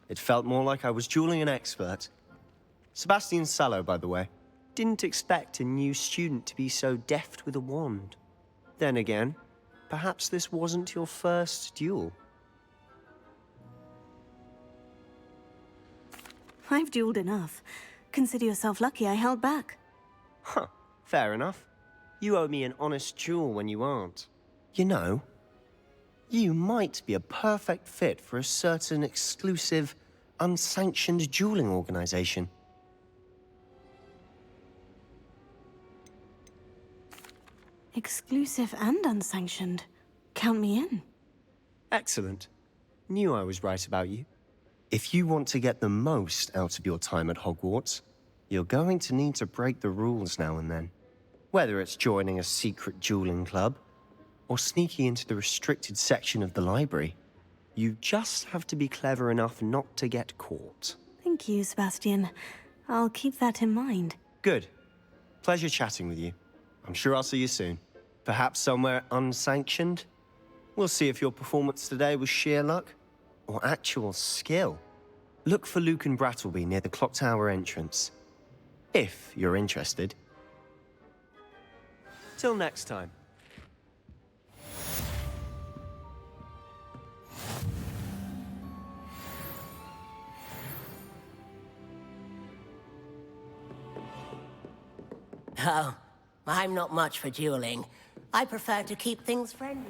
It felt more like I was dueling an expert. Sebastian Sallow, by the way. Didn't expect a new student to be so deft with a wand. Then again, perhaps this wasn't your first duel. I've dueled enough. Consider yourself lucky I held back. Huh, fair enough. You owe me an honest duel when you aren't. You know, you might be a perfect fit for a certain exclusive, unsanctioned dueling organization. Exclusive and unsanctioned. Count me in. Excellent. Knew I was right about you. If you want to get the most out of your time at Hogwarts, you're going to need to break the rules now and then. Whether it's joining a secret dueling club, or sneaking into the restricted section of the library, you just have to be clever enough not to get caught. Thank you, Sebastian. I'll keep that in mind. Good. Pleasure chatting with you. I'm sure I'll see you soon. Perhaps somewhere unsanctioned? We'll see if your performance today was sheer luck or actual skill. Look for Luke and Brattleby near the clock tower entrance. If you're interested. Till next time. Oh, I'm not much for dueling. I prefer to keep things friendly.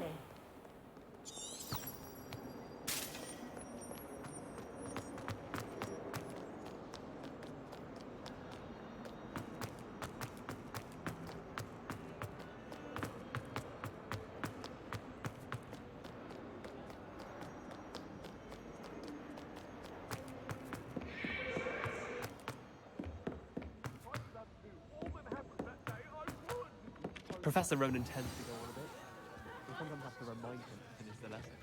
Professor Ronan tends to go on a bit. We sometimes have to remind him to finish the lesson.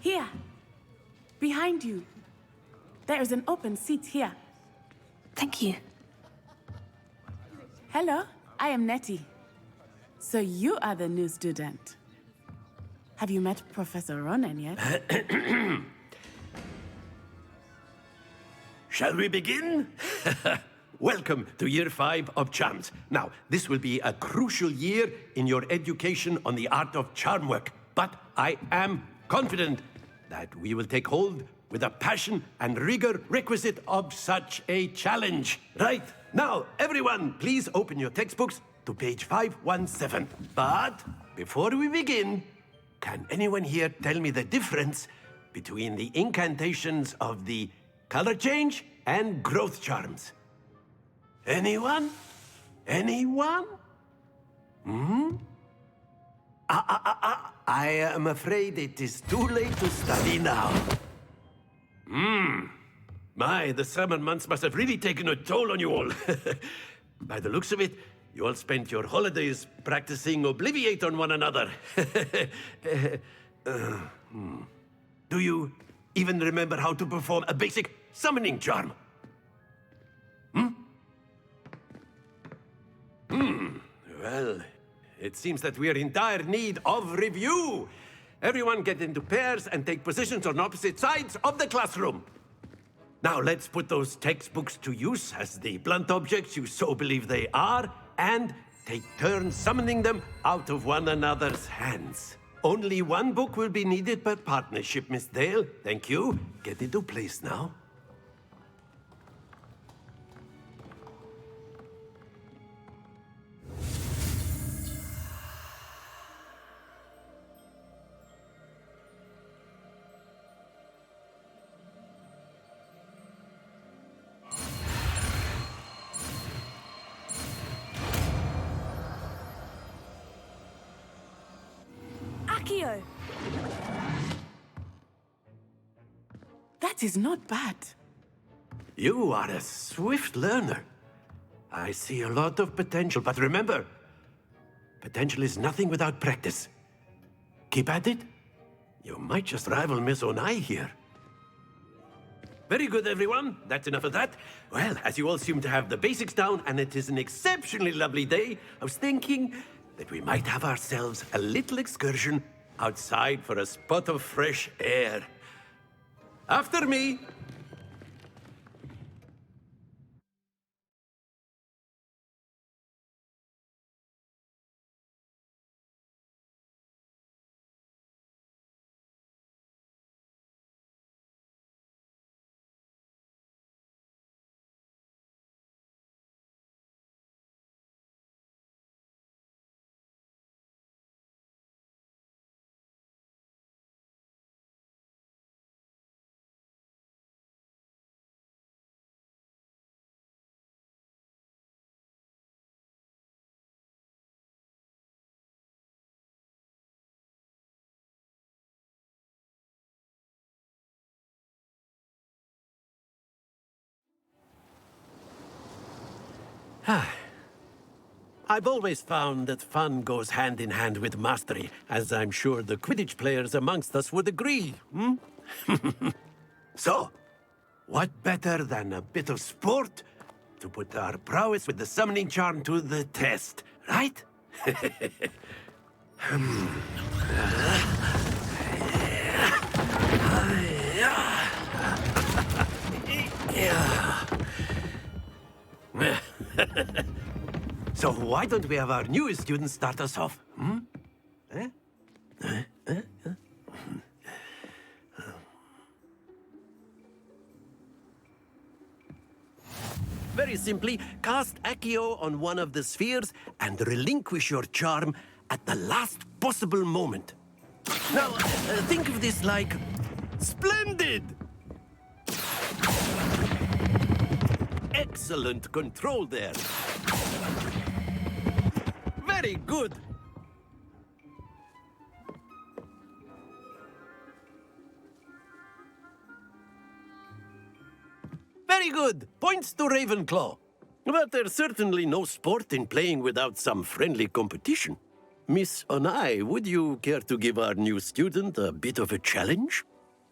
Here. Behind you. There is an open seat here. Thank you. Hello, I am Nettie. So you are the new student. Have you met Professor Ronan yet? Shall we begin? Welcome to Year 5 of Charms. Now, this will be a crucial year in your education on the art of charm work, but I am confident that we will take hold with the passion and rigor requisite of such a challenge. Right, now, everyone, please open your textbooks to page 517. But before we begin, can anyone here tell me the difference between the incantations of the color change and growth charms? Anyone? Anyone? I am afraid it is too late to study now. My, the summer months must have really taken a toll on you all. By the looks of it, you all spent your holidays practicing Obliviate on one another. Do you even remember how to perform a basic summoning charm? Well, it seems that we are in dire need of review. Everyone get into pairs and take positions on opposite sides of the classroom. Now let's put those textbooks to use as the blunt objects you so believe they are, and take turns summoning them out of one another's hands. Only one book will be needed per partnership, Miss Dale. Thank you. Get into place now. Accio! That is not bad. You are a swift learner. I see a lot of potential, but remember, potential is nothing without practice. Keep at it. You might just rival Miss Onai here. Very good, everyone. That's enough of that. Well, as you all seem to have the basics down, and it is an exceptionally lovely day, I was thinking that we might have ourselves a little excursion outside for a spot of fresh air. After me. I've always found that fun goes hand in hand with mastery, as I'm sure the Quidditch players amongst us would agree, hmm? So, what better than a bit of sport to put our prowess with the summoning charm to the test, right? So why don't we have our newest student start us off? Hmm? Very simply, cast Accio on one of the spheres and relinquish your charm at the last possible moment. Now, think of this like splendid! Excellent control there. Very good. Very good. Points to Ravenclaw. But there's certainly no sport in playing without some friendly competition. Miss Onai, would you care to give our new student a bit of a challenge?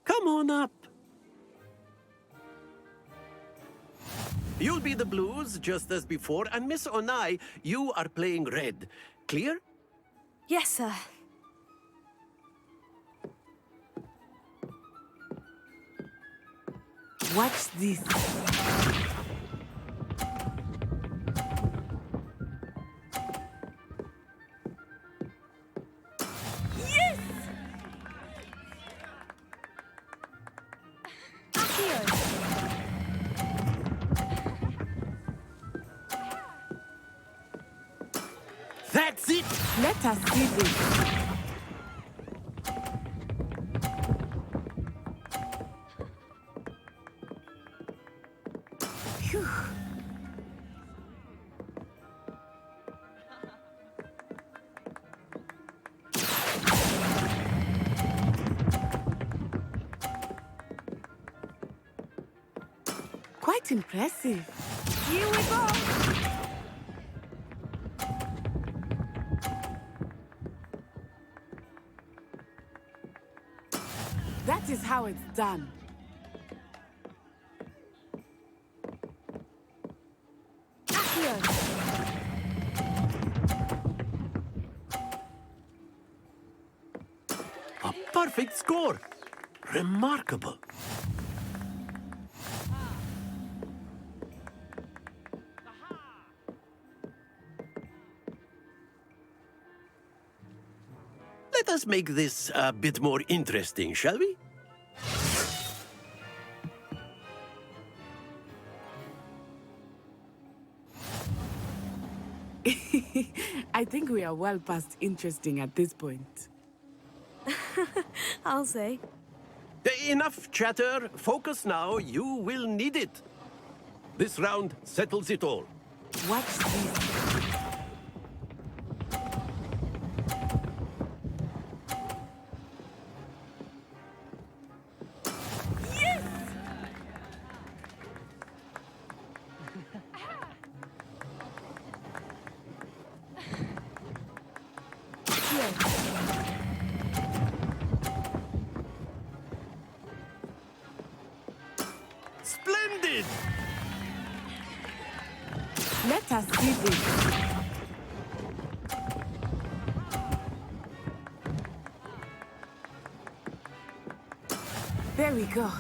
Come on up. You'll be the blues, just as before, and Miss Onai, you are playing red. Clear? Yes, sir. Watch this. Yes! Accio! That's it! Let us see this. Phew. Quite impressive. Here we go! That is how it's done. Accio! A perfect score. Remarkable. Let us make this a bit more interesting, shall we? I think we are well past interesting at this point. I'll say. Enough chatter. Focus now. You will need it. This round settles it all. Watch this. Splendid! Let us see this. There we go.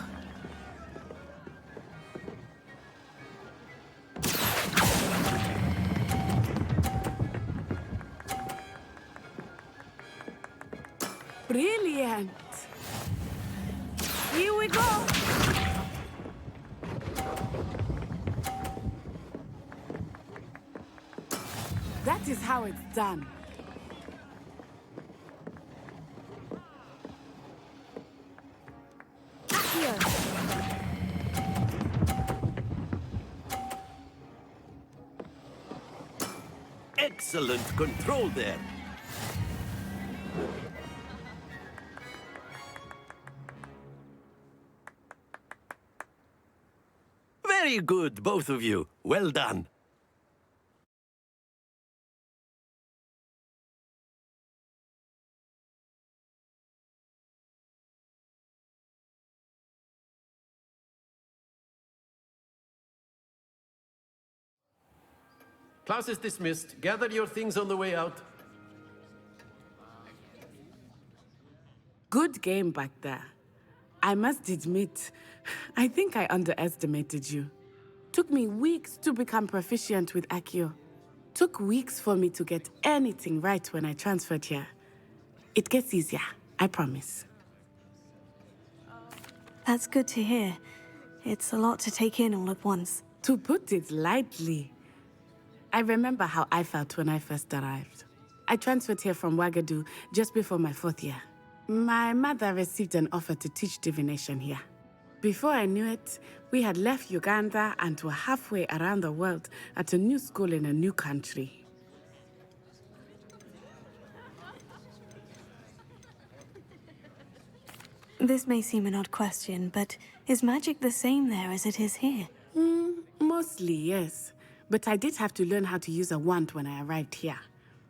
Brilliant. Here we go. That is how it's done. Excellent control there. Very good, both of you. Well done. Class is dismissed. Gather your things on the way out. Good game back there. I must admit, I think I underestimated you. Took me weeks to become proficient with Accio. Took weeks for me to get anything right when I transferred here. It gets easier, I promise. That's good to hear. It's a lot to take in all at once. To put it lightly, I remember how I felt when I first arrived. I transferred here from Wagadu just before my 4th year. My mother received an offer to teach divination here. Before I knew it, we had left Uganda and were halfway around the world at a new school in a new country. This may seem an odd question, but is magic the same there as it is here? Mostly, yes. But I did have to learn how to use a wand when I arrived here.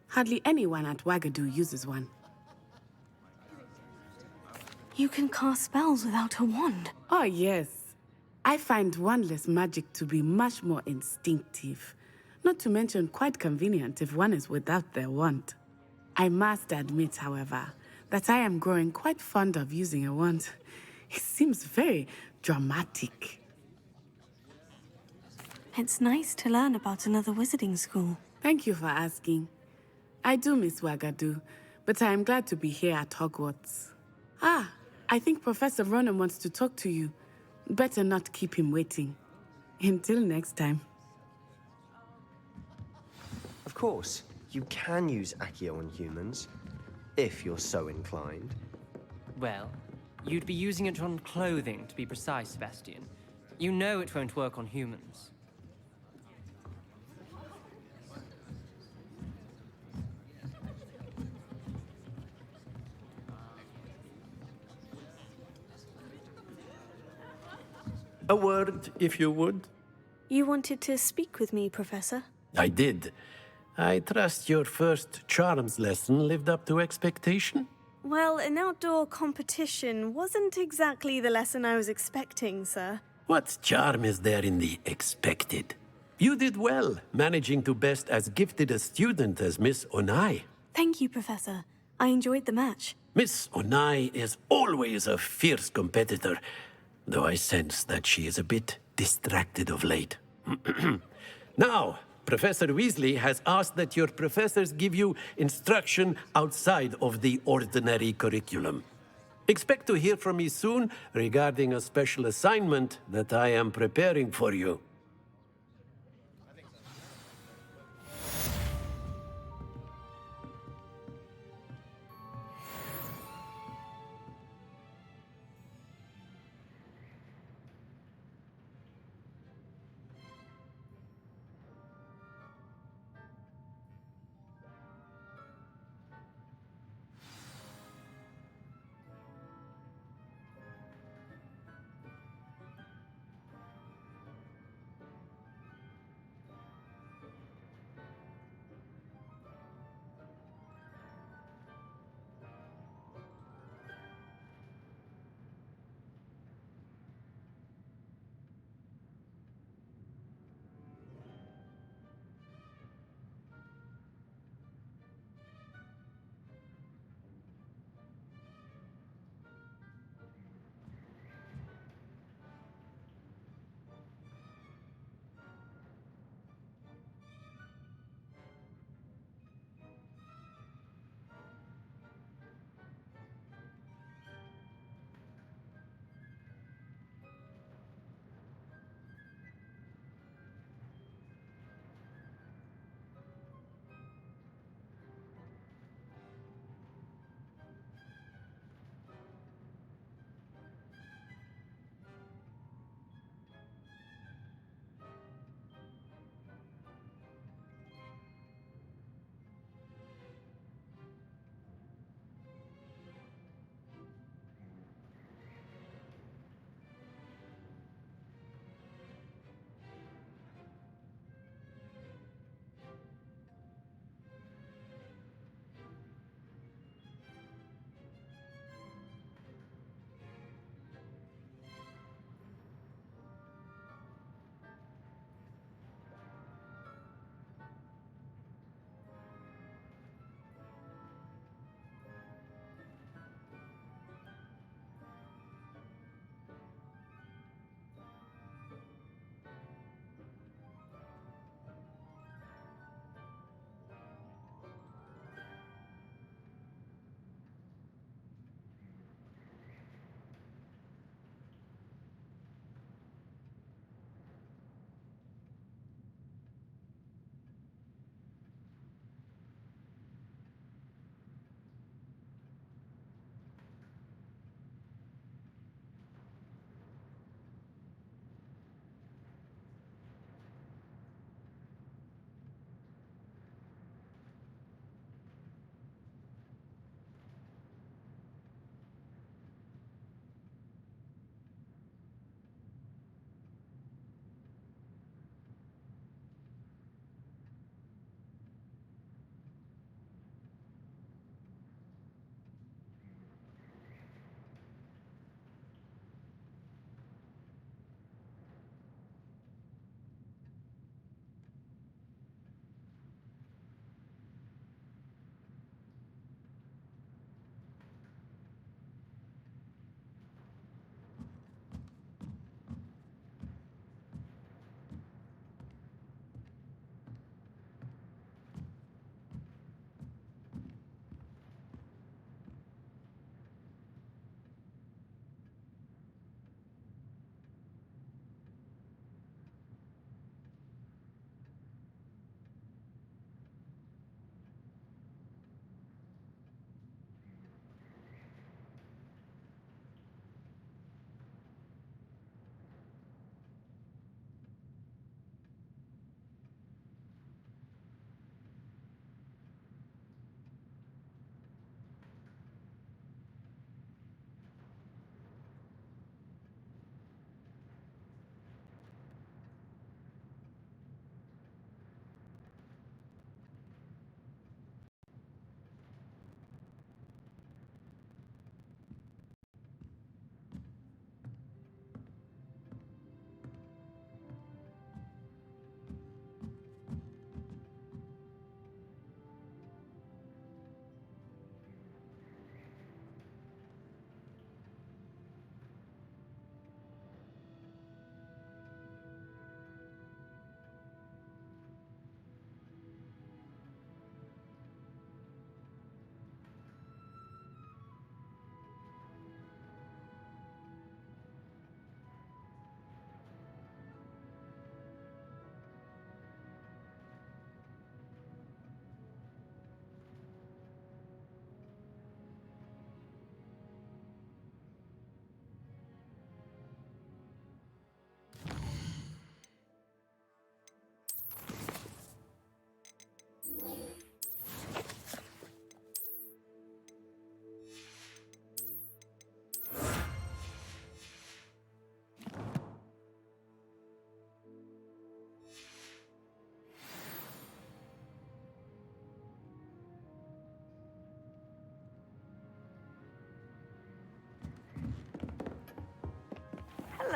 Hardly anyone at Wagadu uses one. You can cast spells without a wand? Oh, yes. I find wandless magic to be much more instinctive. Not to mention quite convenient if one is without their wand. I must admit, however, that I am growing quite fond of using a wand. It seems very dramatic. It's nice to learn about another wizarding school. Thank you for asking. I do miss Wagadu, but I am glad to be here at Hogwarts. Ah, I think Professor Ronan wants to talk to you. Better not keep him waiting. Until next time. Of course, you can use Accio on humans, if you're so inclined. Well, you'd be using it on clothing, to be precise, Sebastian. You know it won't work on humans. A word, if you would. You wanted to speak with me, Professor? I did. I trust your first charms lesson lived up to expectation? Well, an outdoor competition wasn't exactly the lesson I was expecting, sir. What charm is there in the expected? You did well, managing to best as gifted a student as Miss Onai. Thank you, Professor. I enjoyed the match. Miss Onai is always a fierce competitor, though I sense that she is a bit distracted of late. Now, Professor Weasley has asked that your professors give you instruction outside of the ordinary curriculum. Expect to hear from me soon regarding a special assignment that I am preparing for you.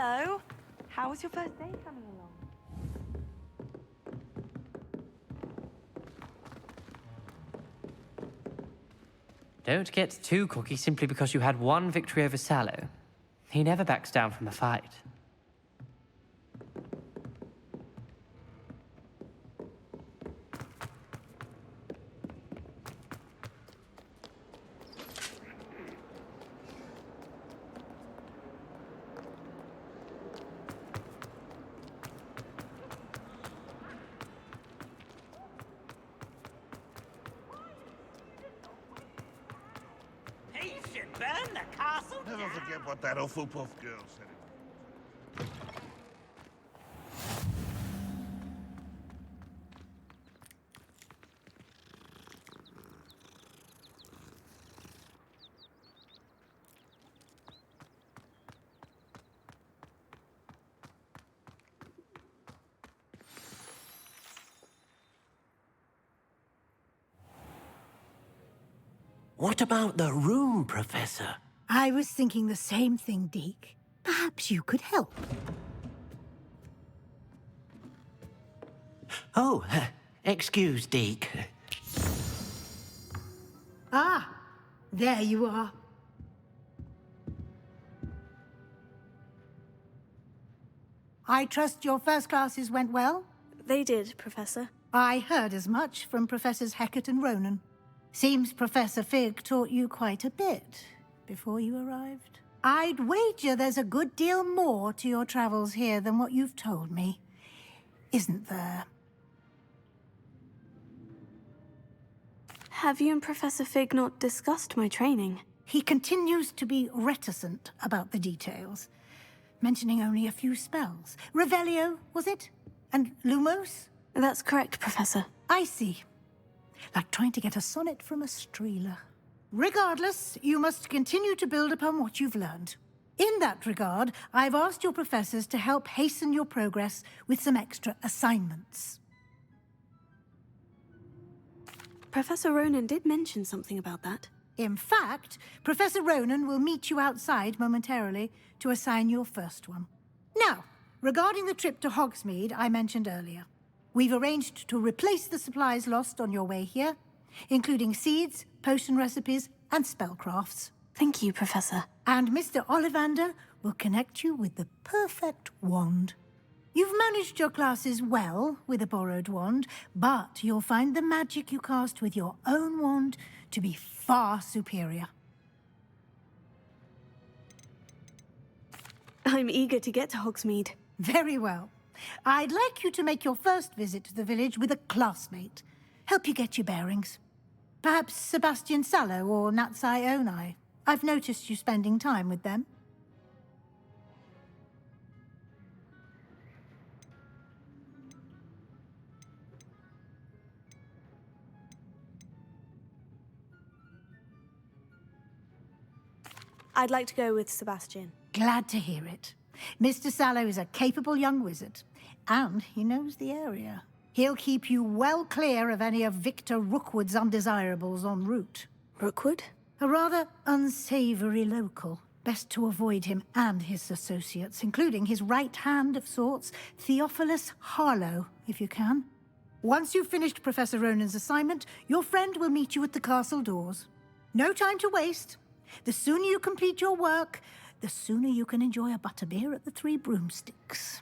Hello. How was your first day coming along? Don't get too cocky simply because you had one victory over Sallow. He never backs down from a fight. He should burn the castle Never down. forget what that Hufflepuff girl said. What about the room, Professor? I was thinking the same thing, Deke. Perhaps you could help. Oh, excuse, Deke. Ah, there you are. I trust your first classes went well? They did, Professor. I heard as much from Professors Hecat and Ronan. Seems Professor Fig taught you quite a bit before you arrived. I'd wager there's a good deal more to your travels here than what you've told me. Isn't there? Have you and Professor Fig not discussed my training? He continues to be reticent about the details, mentioning only a few spells. Revelio, was it? And Lumos? That's correct, Professor. I see. Like trying to get a sonnet from a streeler. Regardless, you must continue to build upon what you've learned. In that regard, I've asked your professors to help hasten your progress with some extra assignments. Professor Ronan did mention something about that. In fact, Professor Ronan will meet you outside momentarily to assign your first one. Now, regarding the trip to Hogsmeade I mentioned earlier, we've arranged to replace the supplies lost on your way here, including seeds, potion recipes, and spellcrafts. Thank you, Professor. And Mr. Ollivander will connect you with the perfect wand. You've managed your classes well with a borrowed wand, but you'll find the magic you cast with your own wand to be far superior. I'm eager to get to Hogsmeade. Very well. I'd like you to make your first visit to the village with a classmate. Help you get your bearings. Perhaps Sebastian Sallow or Natsai Onai. I've noticed you spending time with them. I'd like to go with Sebastian. Glad to hear it. Mr. Sallow is a capable young wizard, and he knows the area. He'll keep you well clear of any of Victor Rookwood's undesirables en route. Rookwood? A rather unsavory local. Best to avoid him and his associates, including his right hand of sorts, Theophilus Harlow, if you can. Once you've finished Professor Ronan's assignment, your friend will meet you at the castle doors. No time to waste. The sooner you complete your work, the sooner you can enjoy a butterbeer at the Three Broomsticks.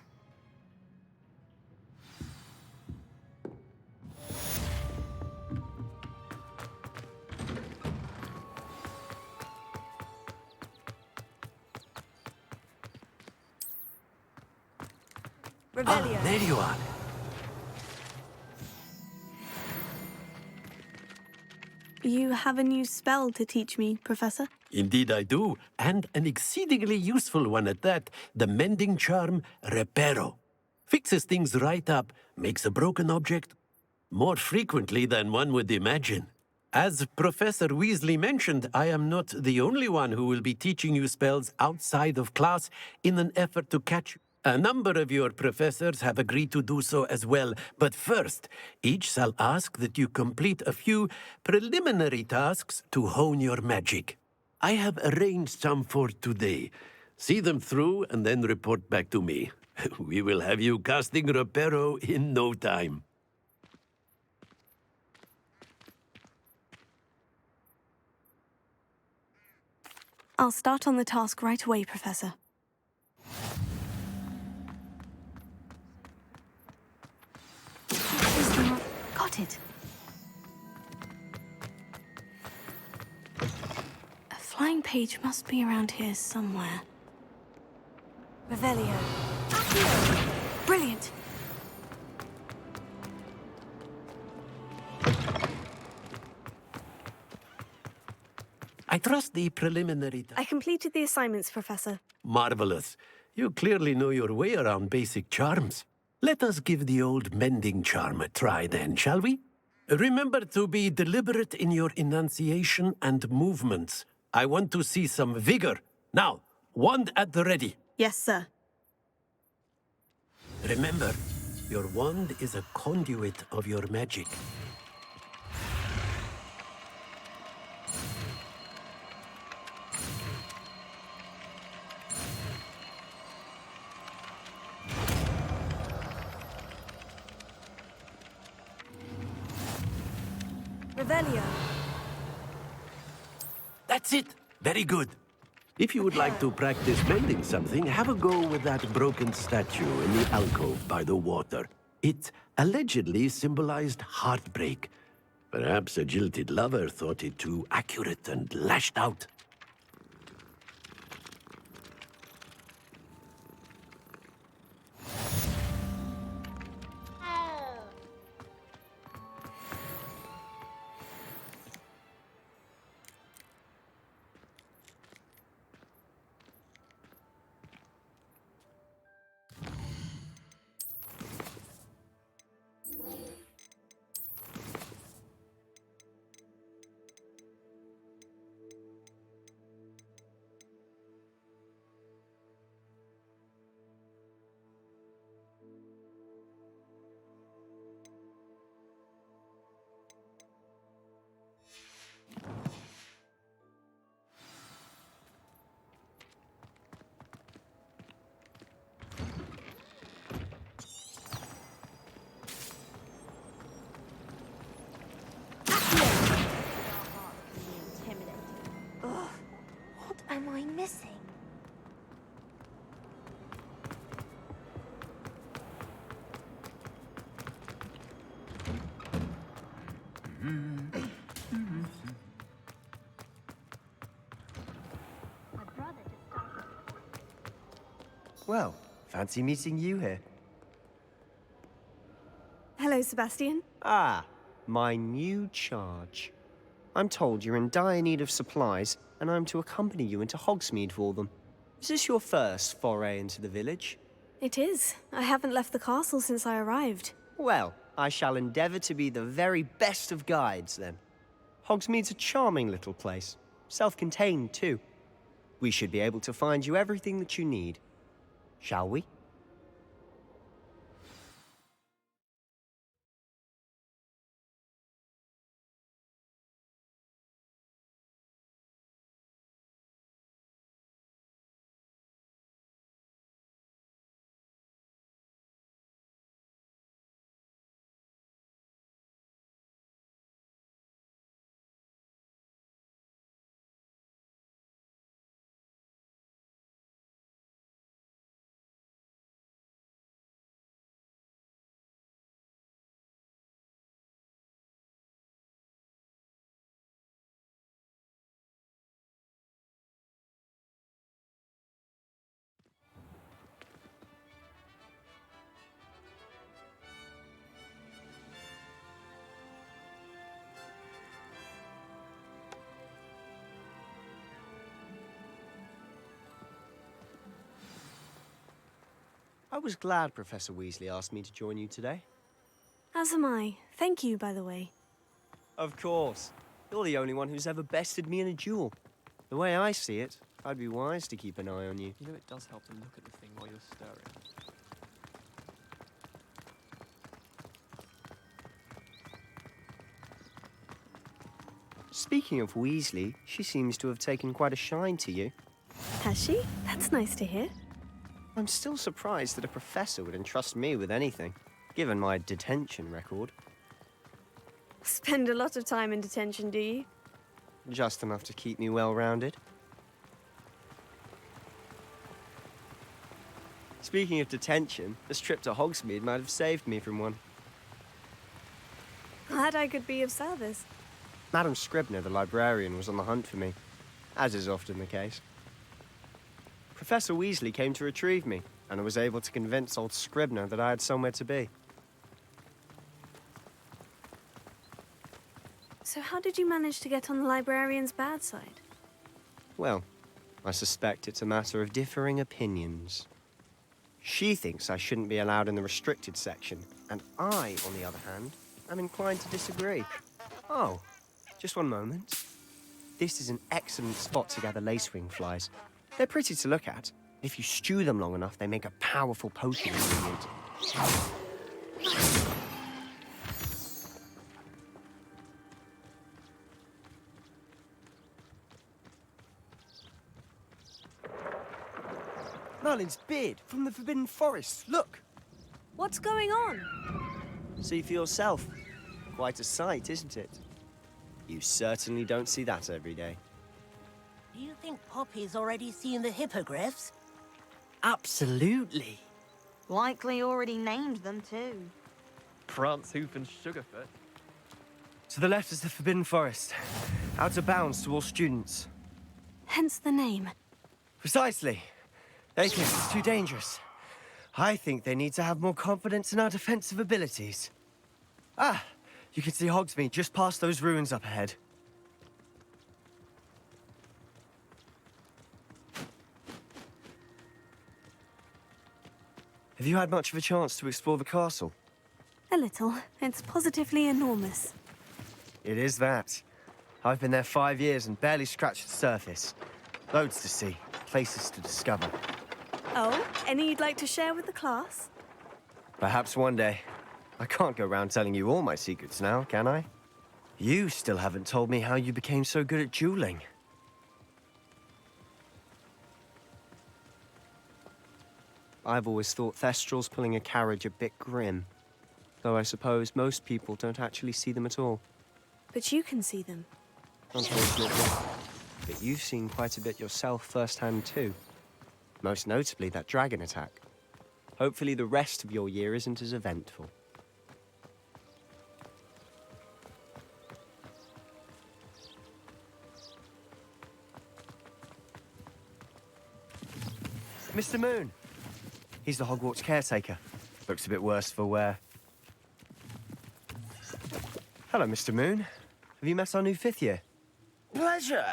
Ah, there you are. You have a new spell to teach me, Professor? Indeed I do, and an exceedingly useful one at that, the mending charm Reparo. Fixes things right up, makes a broken object more frequently than one would imagine. As Professor Weasley mentioned, I am not the only one who will be teaching you spells outside of class in an effort to catch you. A number of your professors have agreed to do so as well, but first, each shall ask that you complete a few preliminary tasks to hone your magic. I have arranged some for today, See them through and then report back to me. We will have you casting Reparo in no time. I'll start on the task right away, Professor. Got it. A flying page must be around here somewhere. Revelio. Brilliant. I trust the preliminary... I completed the assignments, Professor. Marvelous. You clearly know your way around basic charms. Let us give the old mending charm a try then, shall we? Remember to be deliberate in your enunciation and movements. I want to see some vigor. Now, wand at the ready. Yes, sir. Remember, your wand is a conduit of your magic. Revelio. That's it. Very good. If you would like to practice mending something, have a go with that broken statue in the alcove by the water. It allegedly symbolized heartbreak. Perhaps a jilted lover thought it too accurate and lashed out. What am I missing? Well, fancy meeting you here. Hello, Sebastian. Ah, my new charge. I'm told you're in dire need of supplies, and I'm to accompany you into Hogsmeade for them. Is this your first foray into the village? It is. I haven't left the castle since I arrived. Well, I shall endeavour to be the very best of guides, then. Hogsmeade's a charming little place. Self-contained, too. We should be able to find you everything that you need. Shall we? I was glad Professor Weasley asked me to join you today. As am I. Thank you, by the way. Of course. You're the only one who's ever bested me in a duel. The way I see it, I'd be wise to keep an eye on you. You know it does help to look at the thing while you're stirring. Speaking of Weasley, she seems to have taken quite a shine to you. Has she? That's nice to hear. I'm still surprised that a professor would entrust me with anything, given my detention record. Spend a lot of time in detention, do you? Just enough to keep me well-rounded. Speaking of detention, this trip to Hogsmeade might have saved me from one. Glad I could be of service. Madam Scribner, the librarian, was on the hunt for me, as is often the case. Professor Weasley came to retrieve me, and I was able to convince old Scribner that I had somewhere to be. So how did you manage to get on the librarian's bad side? Well, I suspect it's a matter of differing opinions. She thinks I shouldn't be allowed in the restricted section, and I, on the other hand, am inclined to disagree. Oh, just one moment. This is an excellent spot to gather lacewing flies. They're pretty to look at. If you stew them long enough, they make a powerful potion ingredient. Merlin's beard from the Forbidden Forest. Look! What's going on? See for yourself. Quite a sight, isn't it? You certainly don't see that every day. Do you think Poppy's already seen the hippogriffs? Absolutely. Likely already named them too. Prance, Hoof, and Sugarfoot. To the left is the Forbidden Forest. Out of bounds to all students. Hence the name. Precisely. They think it's too dangerous. I think they need to have more confidence in our defensive abilities. Ah, you can see Hogsmeade just past those ruins up ahead. Have you had much of a chance to explore the castle? A little. It's positively enormous. It is that. I've been there 5 years and barely scratched the surface. Loads to see, places to discover. Oh, any you'd like to share with the class? Perhaps one day. I can't go around telling you all my secrets now, can I? You still haven't told me how you became so good at dueling. I've always thought Thestrals pulling a carriage a bit grim. Though I suppose most people don't actually see them at all. But you can see them. Unfortunately. But you've seen quite a bit yourself firsthand too. Most notably that dragon attack. Hopefully the rest of your year isn't as eventful. Mr. Moon. He's the Hogwarts caretaker. Looks a bit worse for wear. Hello, Mr. Moon. Have you met our new 5th year? Pleasure.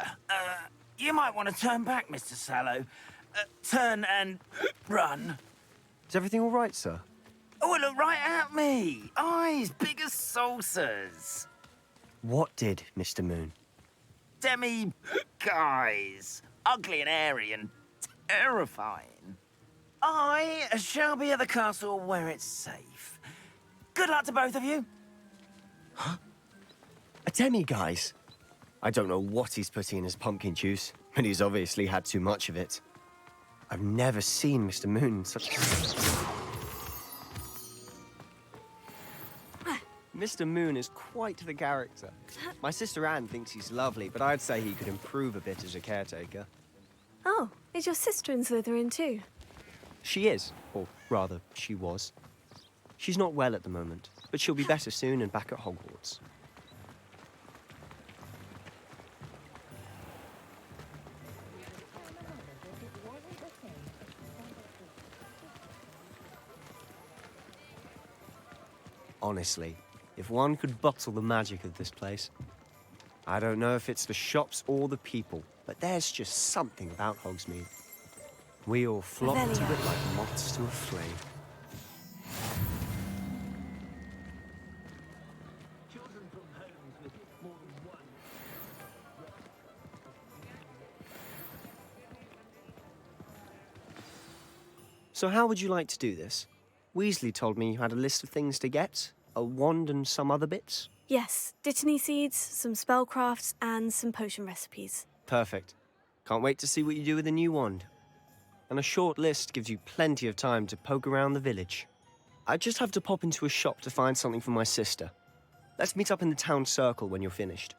You might want to turn back, Mr. Sallow. Turn and run. Is everything all right, sir? Oh, look right at me. Eyes big as saucers. What did, Mr. Moon? Demi guys. Ugly and airy and terrifying. I shall be at the castle where it's safe. Good luck to both of you. A demi-guise? I don't know what he's putting in his pumpkin juice, but he's obviously had too much of it. I've never seen Mr. Moon in such... Mr. Moon is quite the character. My sister Anne thinks he's lovely, but I'd say he could improve a bit as a caretaker. Oh, is your sister in Slytherin too? She is, or rather, she was. She's not well at the moment, but she'll be better soon and back at Hogwarts. Honestly, if one could bottle the magic of this place. I don't know if it's the shops or the people, but there's just something about Hogsmeade. We all flock to it like moths to a flame. So how would you like to do this? Weasley told me you had a list of things to get, a wand and some other bits. Yes, dittany seeds, some spellcrafts, and some potion recipes. Perfect. Can't wait to see what you do with the new wand. And a short list gives you plenty of time to poke around the village. I just have to pop into a shop to find something for my sister. Let's meet up in the town circle when you're finished.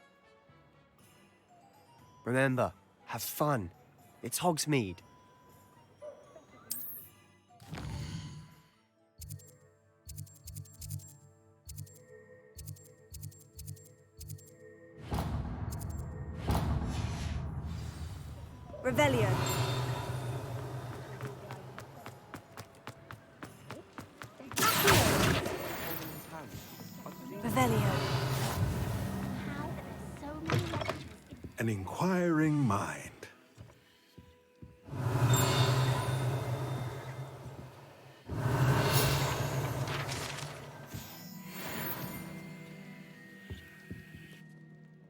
Remember, have fun. It's Hogsmeade. Revelio. Revelio. An inquiring mind.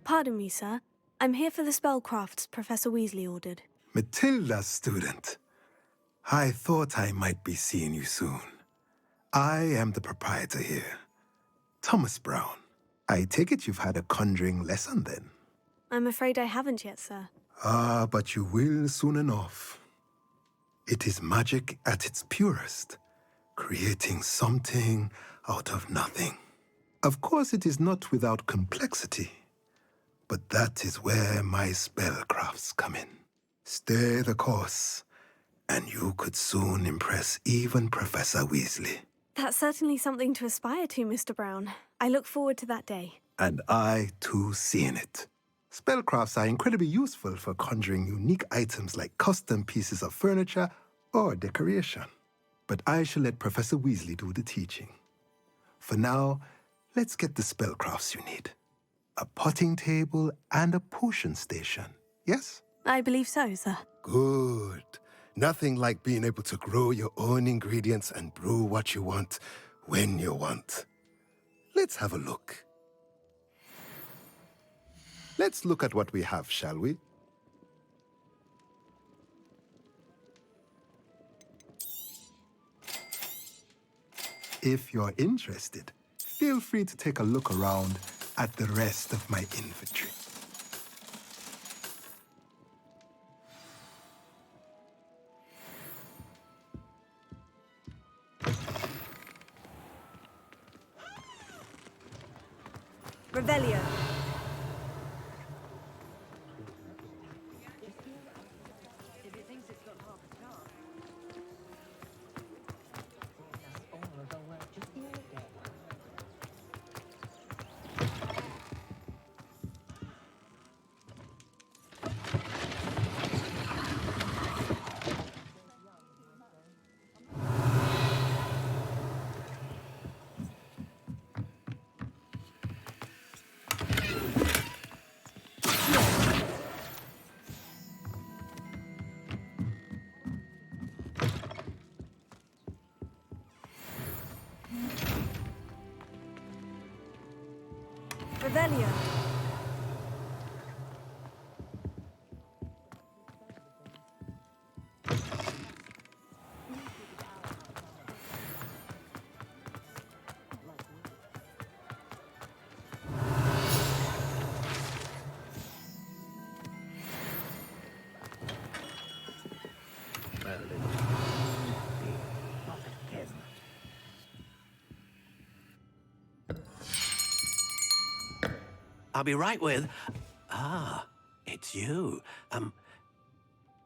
Pardon me, sir. I'm here for the spellcrafts Professor Weasley ordered. Matilda's student. I thought I might be seeing you soon. I am the proprietor here, Thomas Brown. I take it you've had a conjuring lesson then? I'm afraid I haven't yet, sir. Ah, but you will soon enough. It is magic at its purest, creating something out of nothing. Of course, it is not without complexity, but that is where my spellcrafts come in. Stay the course, and you could soon impress even Professor Weasley. That's certainly something to aspire to, Mr. Brown. I look forward to that day. And I, too, seeing it. Spellcrafts are incredibly useful for conjuring unique items like custom pieces of furniture or decoration. But I shall let Professor Weasley do the teaching. For now, let's get the spellcrafts you need. A potting table and a potion station, yes? I believe so, sir. Good. Nothing like being able to grow your own ingredients and brew what you want when you want. Let's have a look. Let's look at what we have, shall we? If you're interested, feel free to take a look around at the rest of my inventory. Revelio. Revelio. I'll be right with... Ah, it's you.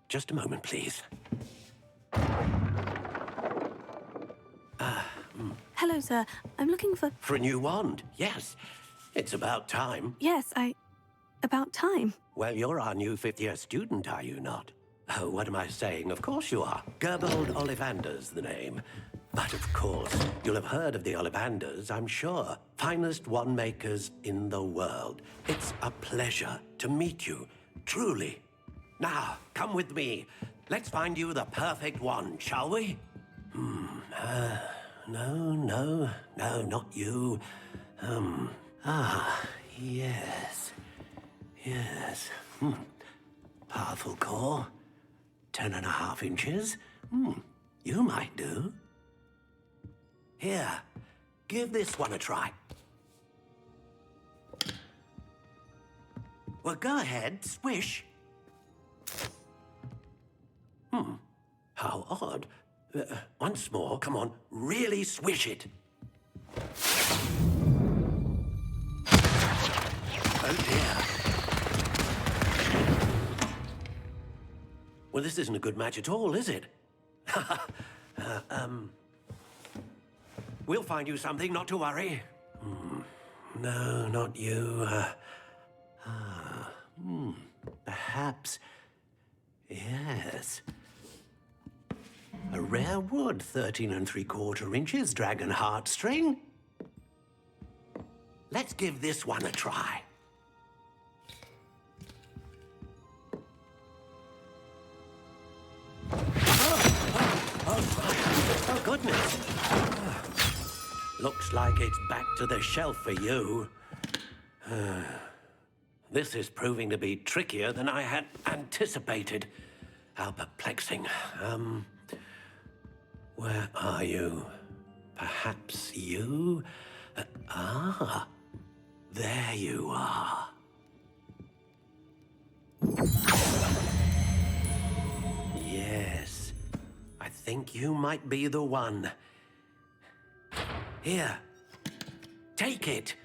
Just a moment, please. Hello, sir. I'm looking for... For a new wand, yes. It's about time. Yes, about time. Well, you're our new fifth-year student, are you not? Oh, what am I saying? Of course you are. Gerbold Ollivander's the name. But of course, you'll have heard of the Ollivanders, I'm sure. Finest wand makers in the world. It's a pleasure to meet you, truly. Now, come with me. Let's find you the perfect wand, shall we? No, not you. Yes. Powerful core. 10.5 inches. You might do. Here, give this one a try. Well, go ahead, swish. How odd. Once more, come on, really swish it. Oh dear. Well, this isn't a good match at all, is it? We'll find you something, not to worry. No, not you. Perhaps. Yes. A rare wood, 13 3/4 inches, dragon heartstring. Let's give this one a try. Oh, goodness. Looks like it's back to the shelf for you. This is proving to be trickier than I had anticipated. How perplexing. Where are you? Perhaps you? There you are. Yes, I think you might be the one. Here, take it.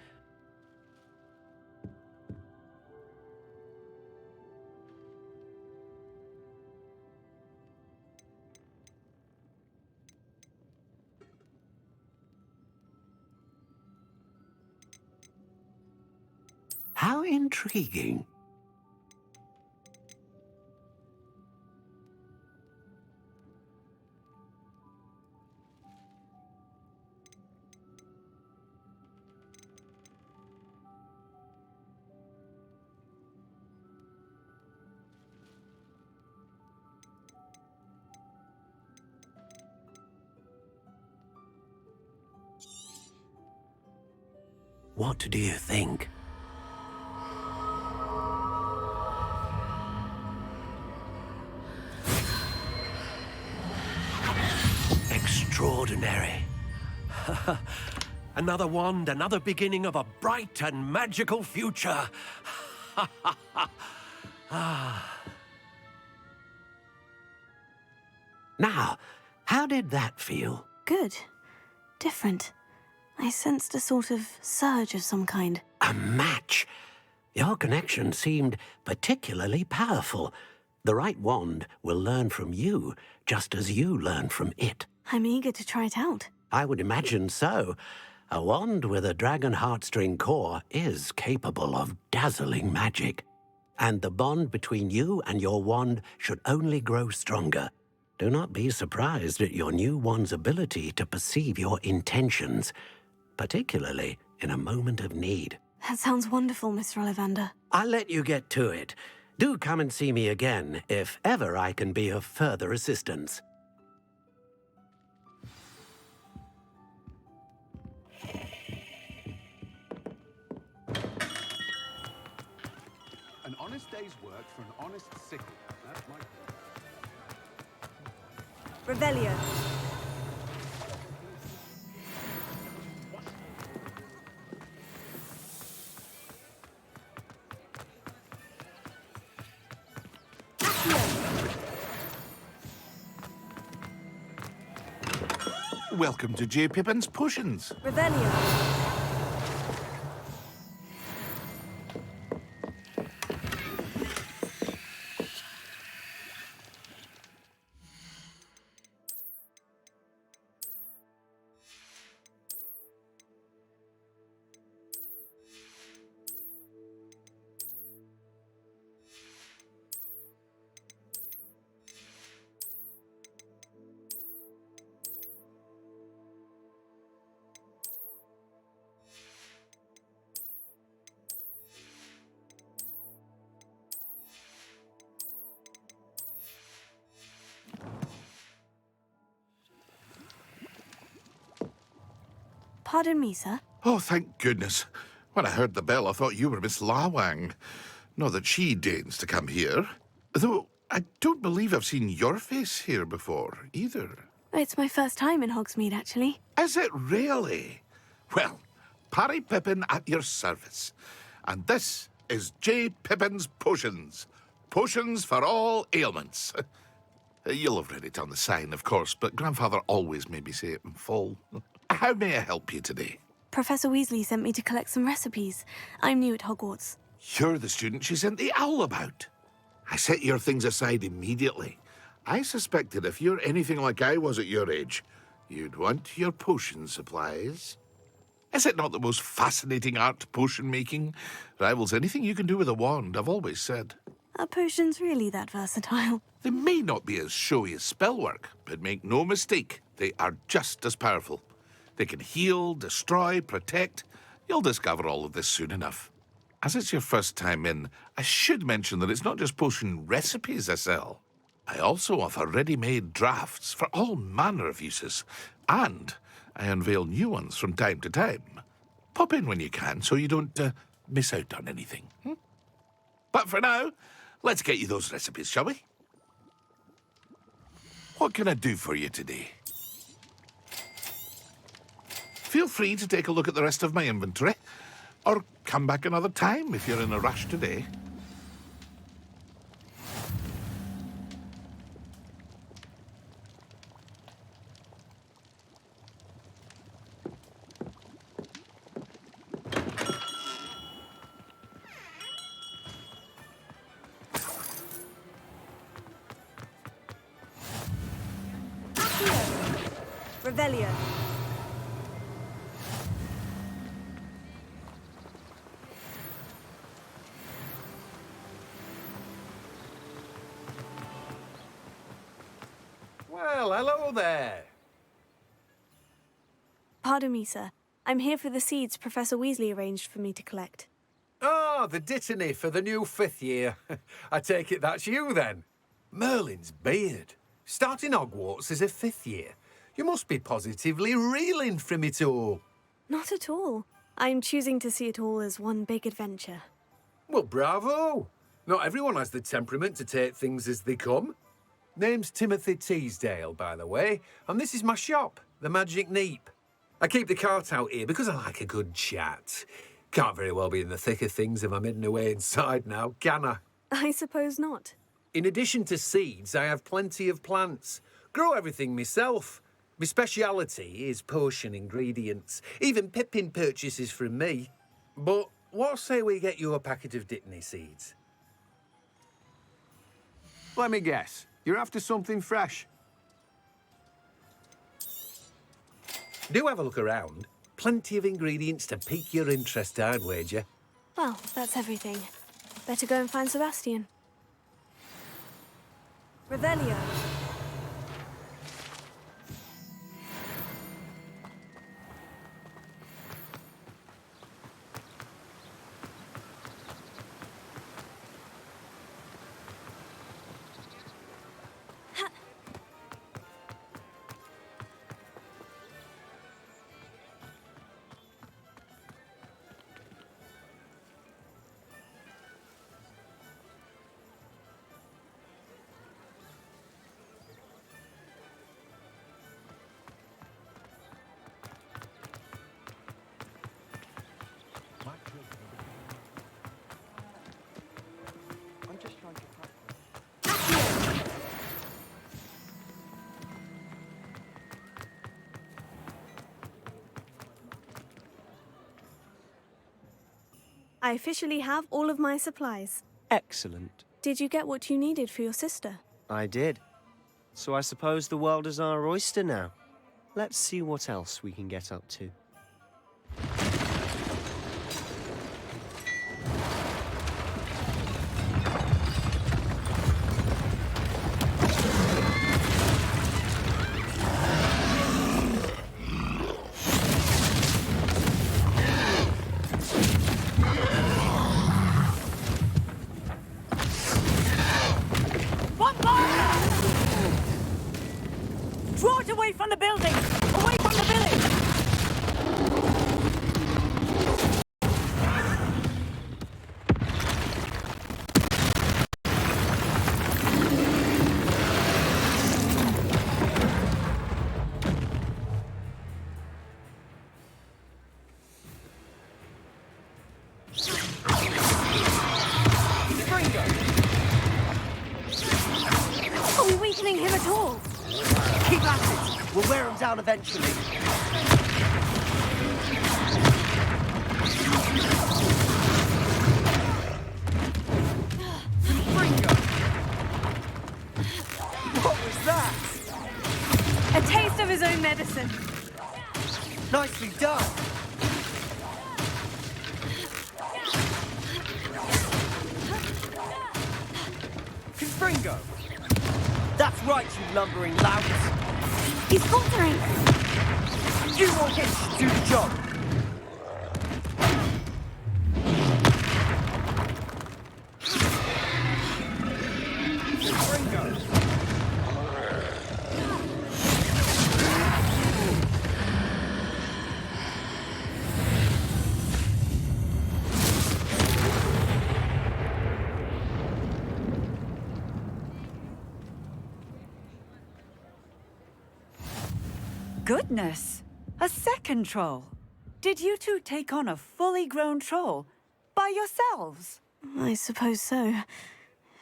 How intriguing. What do you think? Extraordinary. Another wand, another beginning of a bright and magical future. Now, how did that feel? Good. Different. I sensed a sort of surge of some kind. A match. Your connection seemed particularly powerful. The right wand will learn from you, just as you learn from it. I'm eager to try it out. I would imagine so. A wand with a dragon heartstring core is capable of dazzling magic. And the bond between you and your wand should only grow stronger. Do not be surprised at your new wand's ability to perceive your intentions, particularly in a moment of need. That sounds wonderful, Mr. Ollivander. I'll let you get to it. Do come and see me again if ever I can be of further assistance. An honest day's work for an honest sickle. That's my... Revelio. Welcome to J. Pippin's Potions. Revelio. Pardon me, sir. Oh, thank goodness. When I heard the bell, I thought you were Miss Lawang. Not that she deigns to come here. Though I don't believe I've seen your face here before, either. It's my first time in Hogsmeade, actually. Is it really? Well, Parry Pippin at your service. And this is J. Pippin's Potions. Potions for all ailments. You'll have read it on the sign, of course, but Grandfather always made me say it in full. How may I help you today? Professor Weasley sent me to collect some recipes. I'm new at Hogwarts. You're the student she sent the owl about. I set your things aside immediately. I suspected if you're anything like I was at your age, you'd want your potion supplies. Is it not the most fascinating art, potion making? Rivals anything you can do with a wand, I've always said. Are potions really that versatile? They may not be as showy as spellwork, but make no mistake, they are just as powerful. They can heal, destroy, protect. You'll discover all of this soon enough. As it's your first time in, I should mention that it's not just potion recipes I sell. I also offer ready-made drafts for all manner of uses, and I unveil new ones from time to time. Pop in when you can so you don't miss out on anything. But for now, let's get you those recipes, shall we? What can I do for you today? Feel free to take a look at the rest of my inventory, or come back another time if you're in a rush today. Revelio. Well, hello there. Pardon me, sir. I'm here for the seeds Professor Weasley arranged for me to collect. Ah, the dittany for the new 5th year. I take it that's you, then. Merlin's beard. Starting Hogwarts as a 5th year. You must be positively reeling from it all. Not at all. I'm choosing to see it all as one big adventure. Well, bravo. Not everyone has the temperament to take things as they come. Name's Timothy Teasdale, by the way, and this is my shop, the Magic Neep. I keep the cart out here because I like a good chat. Can't very well be in the thick of things if I'm hidden away inside now, can I? I suppose not. In addition to seeds, I have plenty of plants. Grow everything myself. My speciality is potion ingredients. Even Pippin purchases from me. But what say we get you a packet of Dittany seeds? Let me guess. You're after something fresh. Do have a look around. Plenty of ingredients to pique your interest, I'd wager. Well, that's everything. Better go and find Sebastian. Revelio. I officially have all of my supplies. Excellent. Did you get what you needed for your sister? I did. So I suppose the world is our oyster now. Let's see what else we can get up to. Draw it away from the building! Away from the village! Are we weakening him facets. We'll wear them down eventually. What was that? A taste of his own medicine. Nicely done. Confringo. That's right, you lumbering lout. He's faltering. You will get to do the job. Confringo. Goodness! A second troll. Did you two take on a fully grown troll? By yourselves? I suppose so.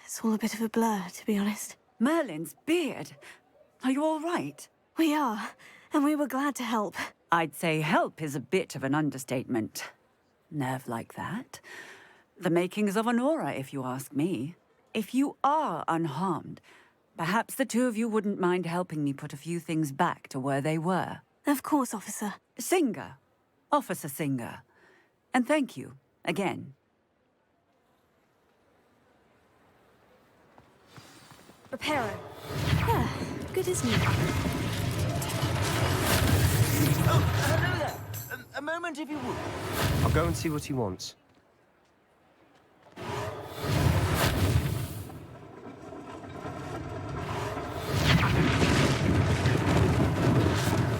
It's all a bit of a blur, to be honest. Merlin's beard. Are you all right? We are, and we were glad to help. I'd say help is a bit of an understatement. Nerve like that. The makings of an aura, if you ask me. If you are unharmed, perhaps the two of you wouldn't mind helping me put a few things back to where they were. Of course, officer. Singer. Officer Singer. And thank you, again. Reparo. Yeah, good, isn't it? Oh, hello there. A moment, if you would. I'll go and see what he wants.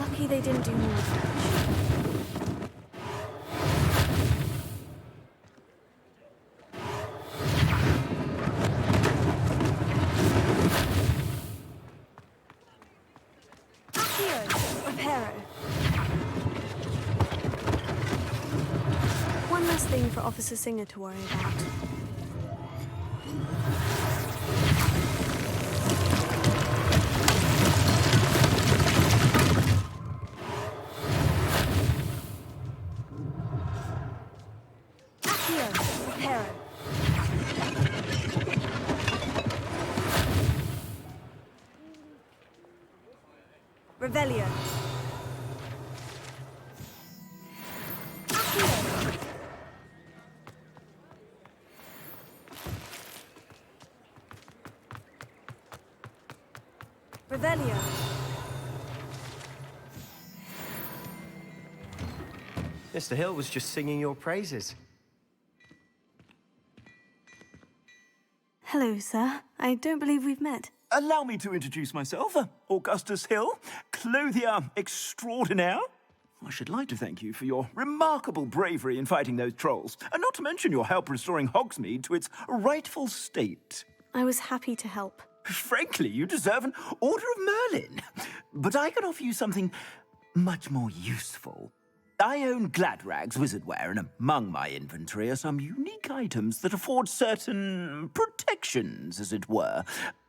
Lucky they didn't do more damage. Reparo. One less thing for Officer Singer to worry about. Reparo. Revelio. Revelio. Mr. Hill was just singing your praises. Hello, sir. I don't believe we've met. Allow me to introduce myself, Augustus Hill, clothier extraordinaire. I should like to thank you for your remarkable bravery in fighting those trolls, and not to mention your help restoring Hogsmeade to its rightful state. I was happy to help. Frankly, you deserve an Order of Merlin. But I can offer you something much more useful. I own Gladrag's wizardware, and among my inventory are some unique items that afford certain protections, as it were.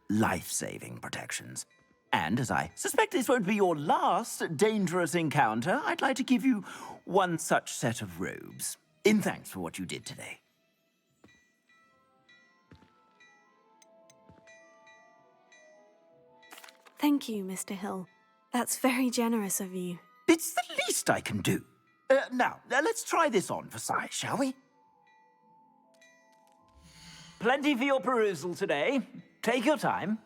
Life-saving protections. And as I suspect this won't be your last dangerous encounter, I'd like to give you one such set of robes, in thanks for what you did today. Thank you, Mr. Hill. That's very generous of you. It's the least I can do. Now, let's try this on for size, shall we? Plenty for your perusal today. Take your time.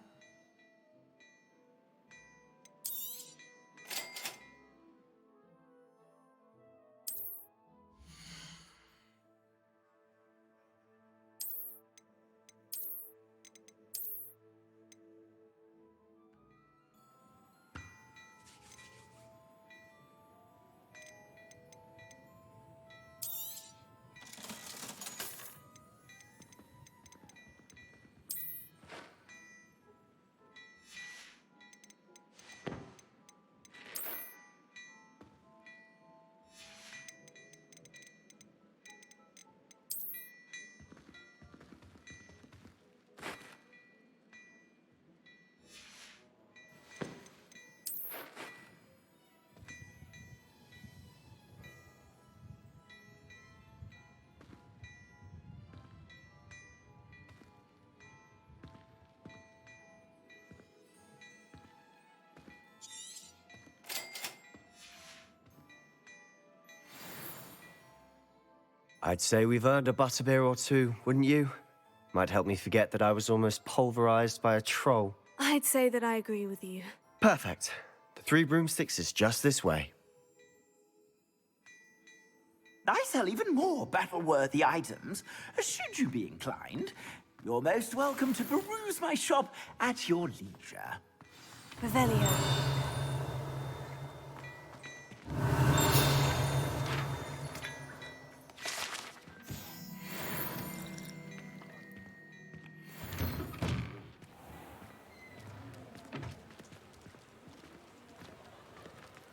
I'd say we've earned a butterbeer or two, wouldn't you? Might help me forget that I was almost pulverized by a troll. I'd say that I agree with you. Perfect. The Three Broomsticks is just this way. I sell even more battle-worthy items. Should you be inclined, you're most welcome to peruse my shop at your leisure. Revelio.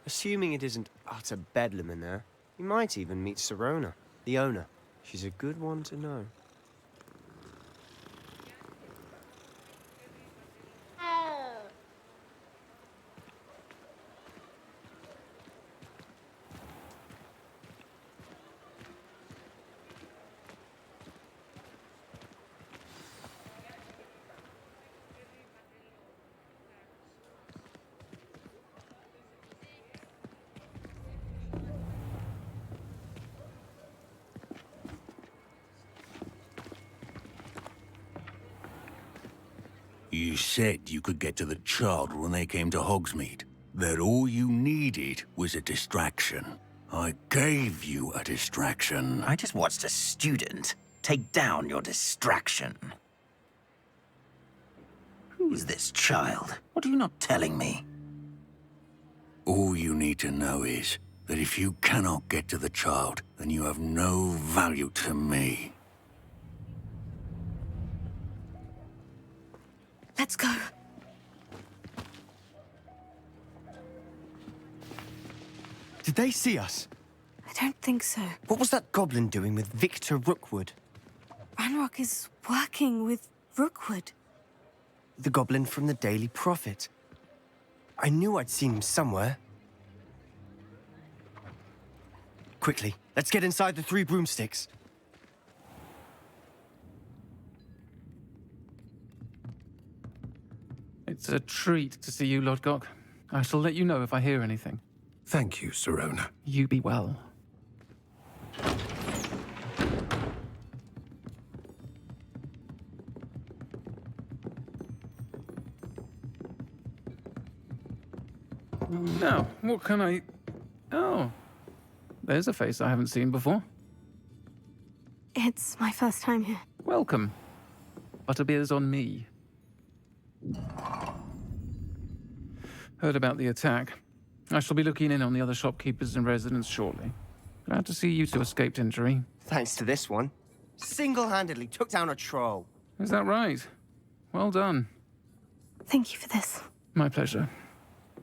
Assuming it isn't utter bedlam in there, you might even meet Sirona, the owner. She's a good one to know. You said you could get to the child when they came to Hogsmeade. That all you needed was a distraction. I gave you a distraction. I just watched a student take down your distraction. Who's this child? What are you not telling me? All you need to know is that if you cannot get to the child, then you have no value to me. Let's go. Did they see us? I don't think so. What was that goblin doing with Victor Rookwood? Ranrock is working with Rookwood. The goblin from the Daily Prophet. I knew I'd seen him somewhere. Quickly, let's get inside the Three Broomsticks. It's a treat to see you, Lodgok. I shall let you know if I hear anything. Thank you, Sirona. You be well. Now, what can I... Oh, there's a face I haven't seen before. It's my first time here. Welcome. Butterbeer's on me. Heard about the attack. I shall be looking in on the other shopkeepers and residents shortly. Glad to see you two escaped injury. Thanks to this one. Single-handedly took down a troll. Is that right? Well done. Thank you for this. My pleasure.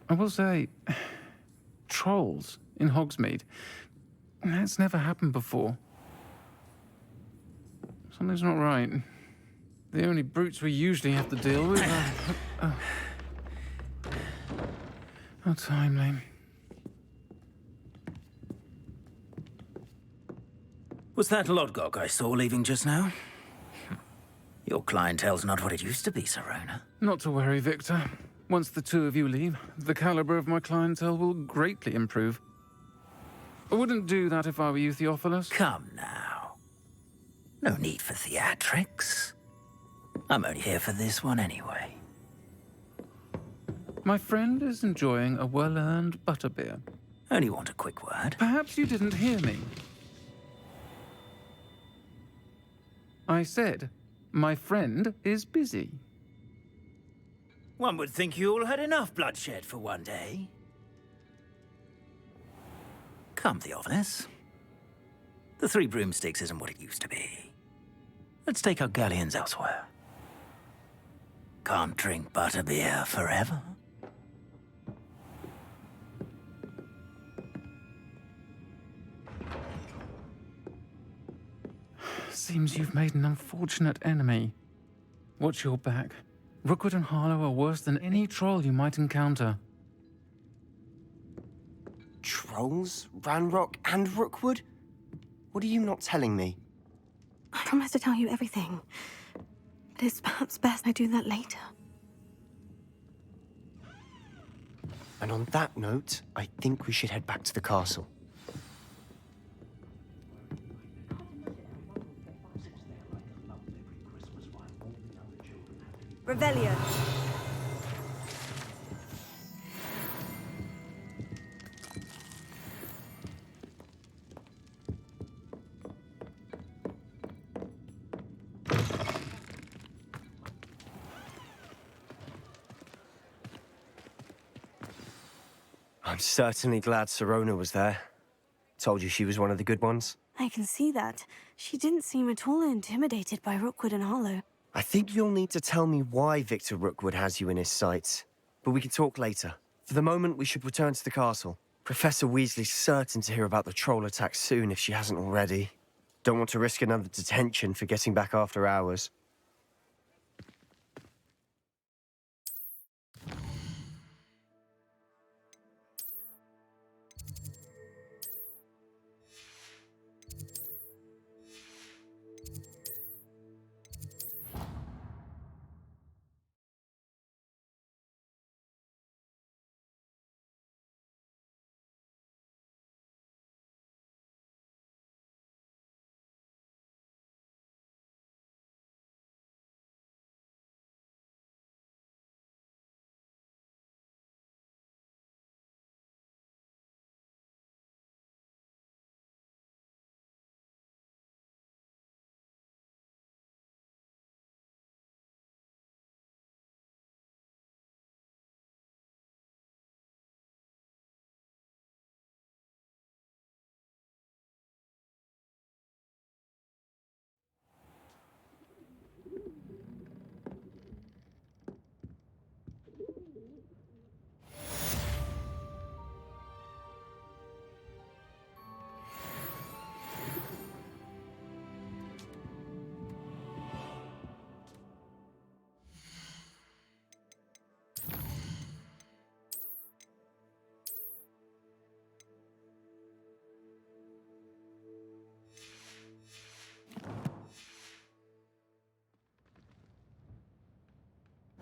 I will say, trolls in Hogsmeade. That's never happened before. Something's not right. The only brutes we usually have to deal with are... How timely. Was that Lodgok I saw leaving just now? Your clientele's not what it used to be, Sirona. Not to worry, Victor. Once the two of you leave, the caliber of my clientele will greatly improve. I wouldn't do that if I were you, Theophilus. Come now. No need for theatrics. I'm only here for this one anyway. My friend is enjoying a well-earned butterbeer. Only want a quick word. Perhaps you didn't hear me. I said, my friend is busy. One would think you all had enough bloodshed for one day. Come, Theophilus. The Three Broomsticks isn't what it used to be. Let's take our galleons elsewhere. Can't drink butterbeer forever. Seems you've made an unfortunate enemy. Watch your back. Rookwood and Harlow are worse than any troll you might encounter. Trolls? Ranrock and Rookwood? What are you not telling me? I promise to tell you everything. But it's perhaps best I do that later. And on that note, I think we should head back to the castle. Revelio. I'm certainly glad Sirona was there. Told you she was one of the good ones. I can see that. She didn't seem at all intimidated by Rookwood and Hollow. I think you'll need to tell me why Victor Rookwood has you in his sights. But we can talk later. For the moment, we should return to the castle. Professor Weasley's certain to hear about the troll attack soon if she hasn't already. Don't want to risk another detention for getting back after hours.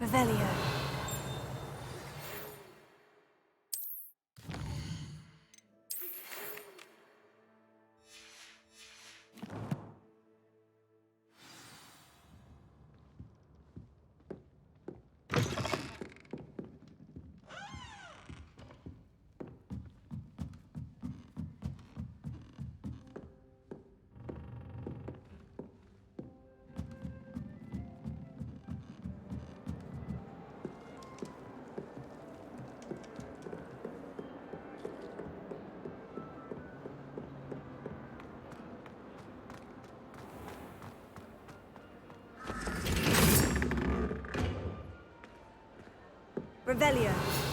Revelio. Revelio.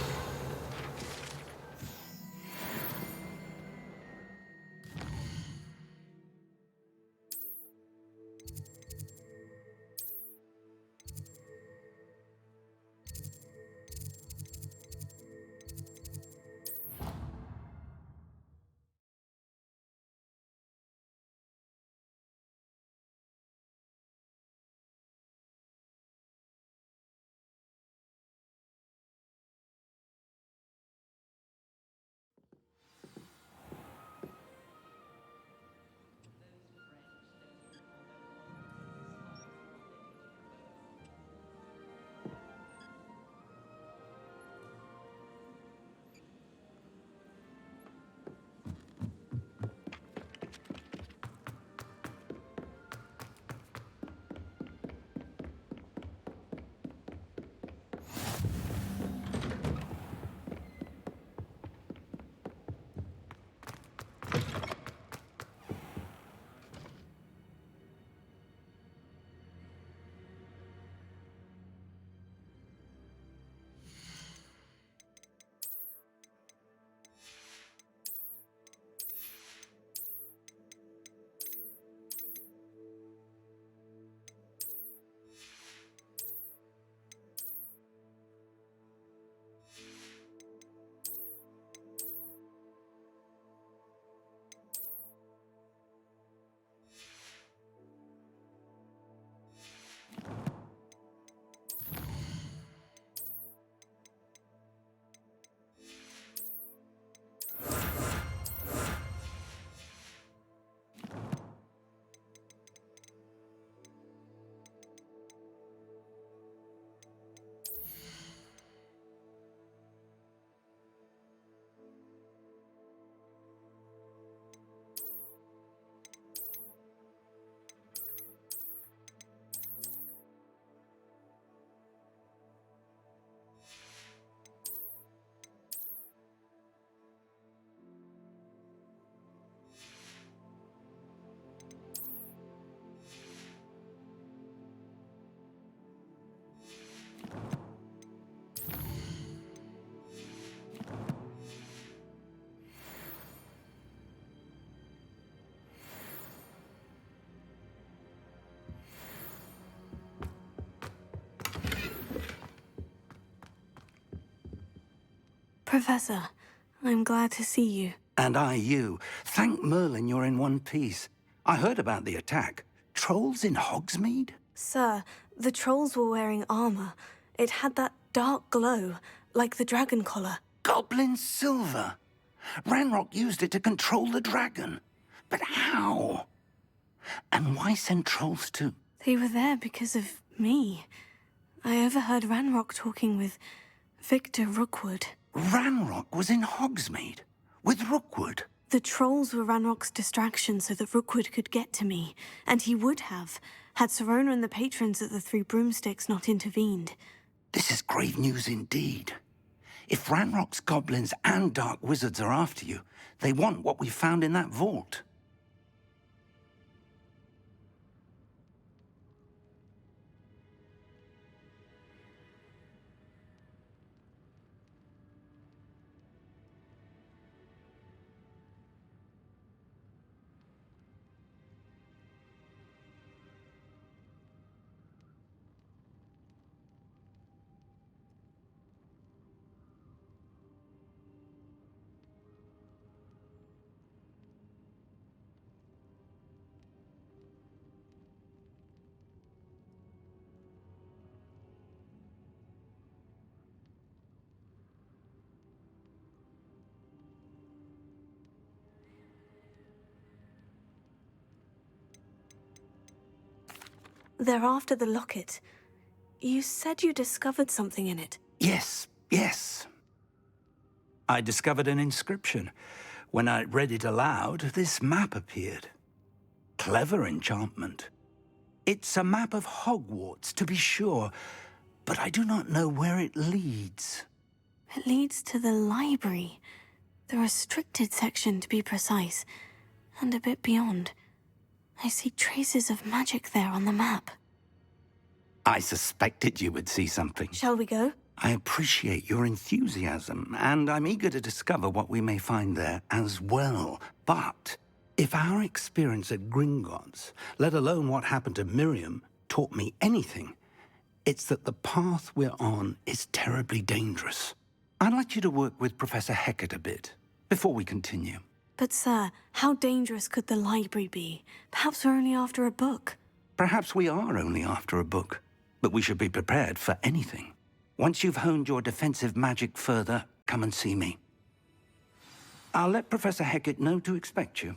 Professor, I'm glad to see you. And I you. Thank Merlin you're in one piece. I heard about the attack. Trolls in Hogsmeade? Sir, the trolls were wearing armor. It had that dark glow, like the dragon collar. Goblin silver. Ranrock used it to control the dragon. But how? And why send trolls too? They were there because of me. I overheard Ranrock talking with Victor Rookwood. Ranrock was in Hogsmeade? With Rookwood? The trolls were Ranrock's distraction so that Rookwood could get to me. And he would have, had Serona and the patrons at the Three Broomsticks not intervened. This is grave news indeed. If Ranrock's goblins and dark wizards are after you, they want what we found in that vault. They're after the locket. You said you discovered something in it. Yes. I discovered an inscription. When I read it aloud, this map appeared. Clever enchantment. It's a map of Hogwarts, to be sure, but I do not know where it leads. It leads to the library. The restricted section, to be precise. And a bit beyond. I see traces of magic there on the map. I suspected you would see something. Shall we go? I appreciate your enthusiasm, and I'm eager to discover what we may find there as well. But if our experience at Gringotts, let alone what happened to Miriam, taught me anything, it's that the path we're on is terribly dangerous. I'd like you to work with Professor Hecat a bit before we continue. But sir, how dangerous could the library be? Perhaps we're only after a book. Perhaps we are only after a book, but we should be prepared for anything. Once you've honed your defensive magic further, come and see me. I'll let Professor Hecat know to expect you.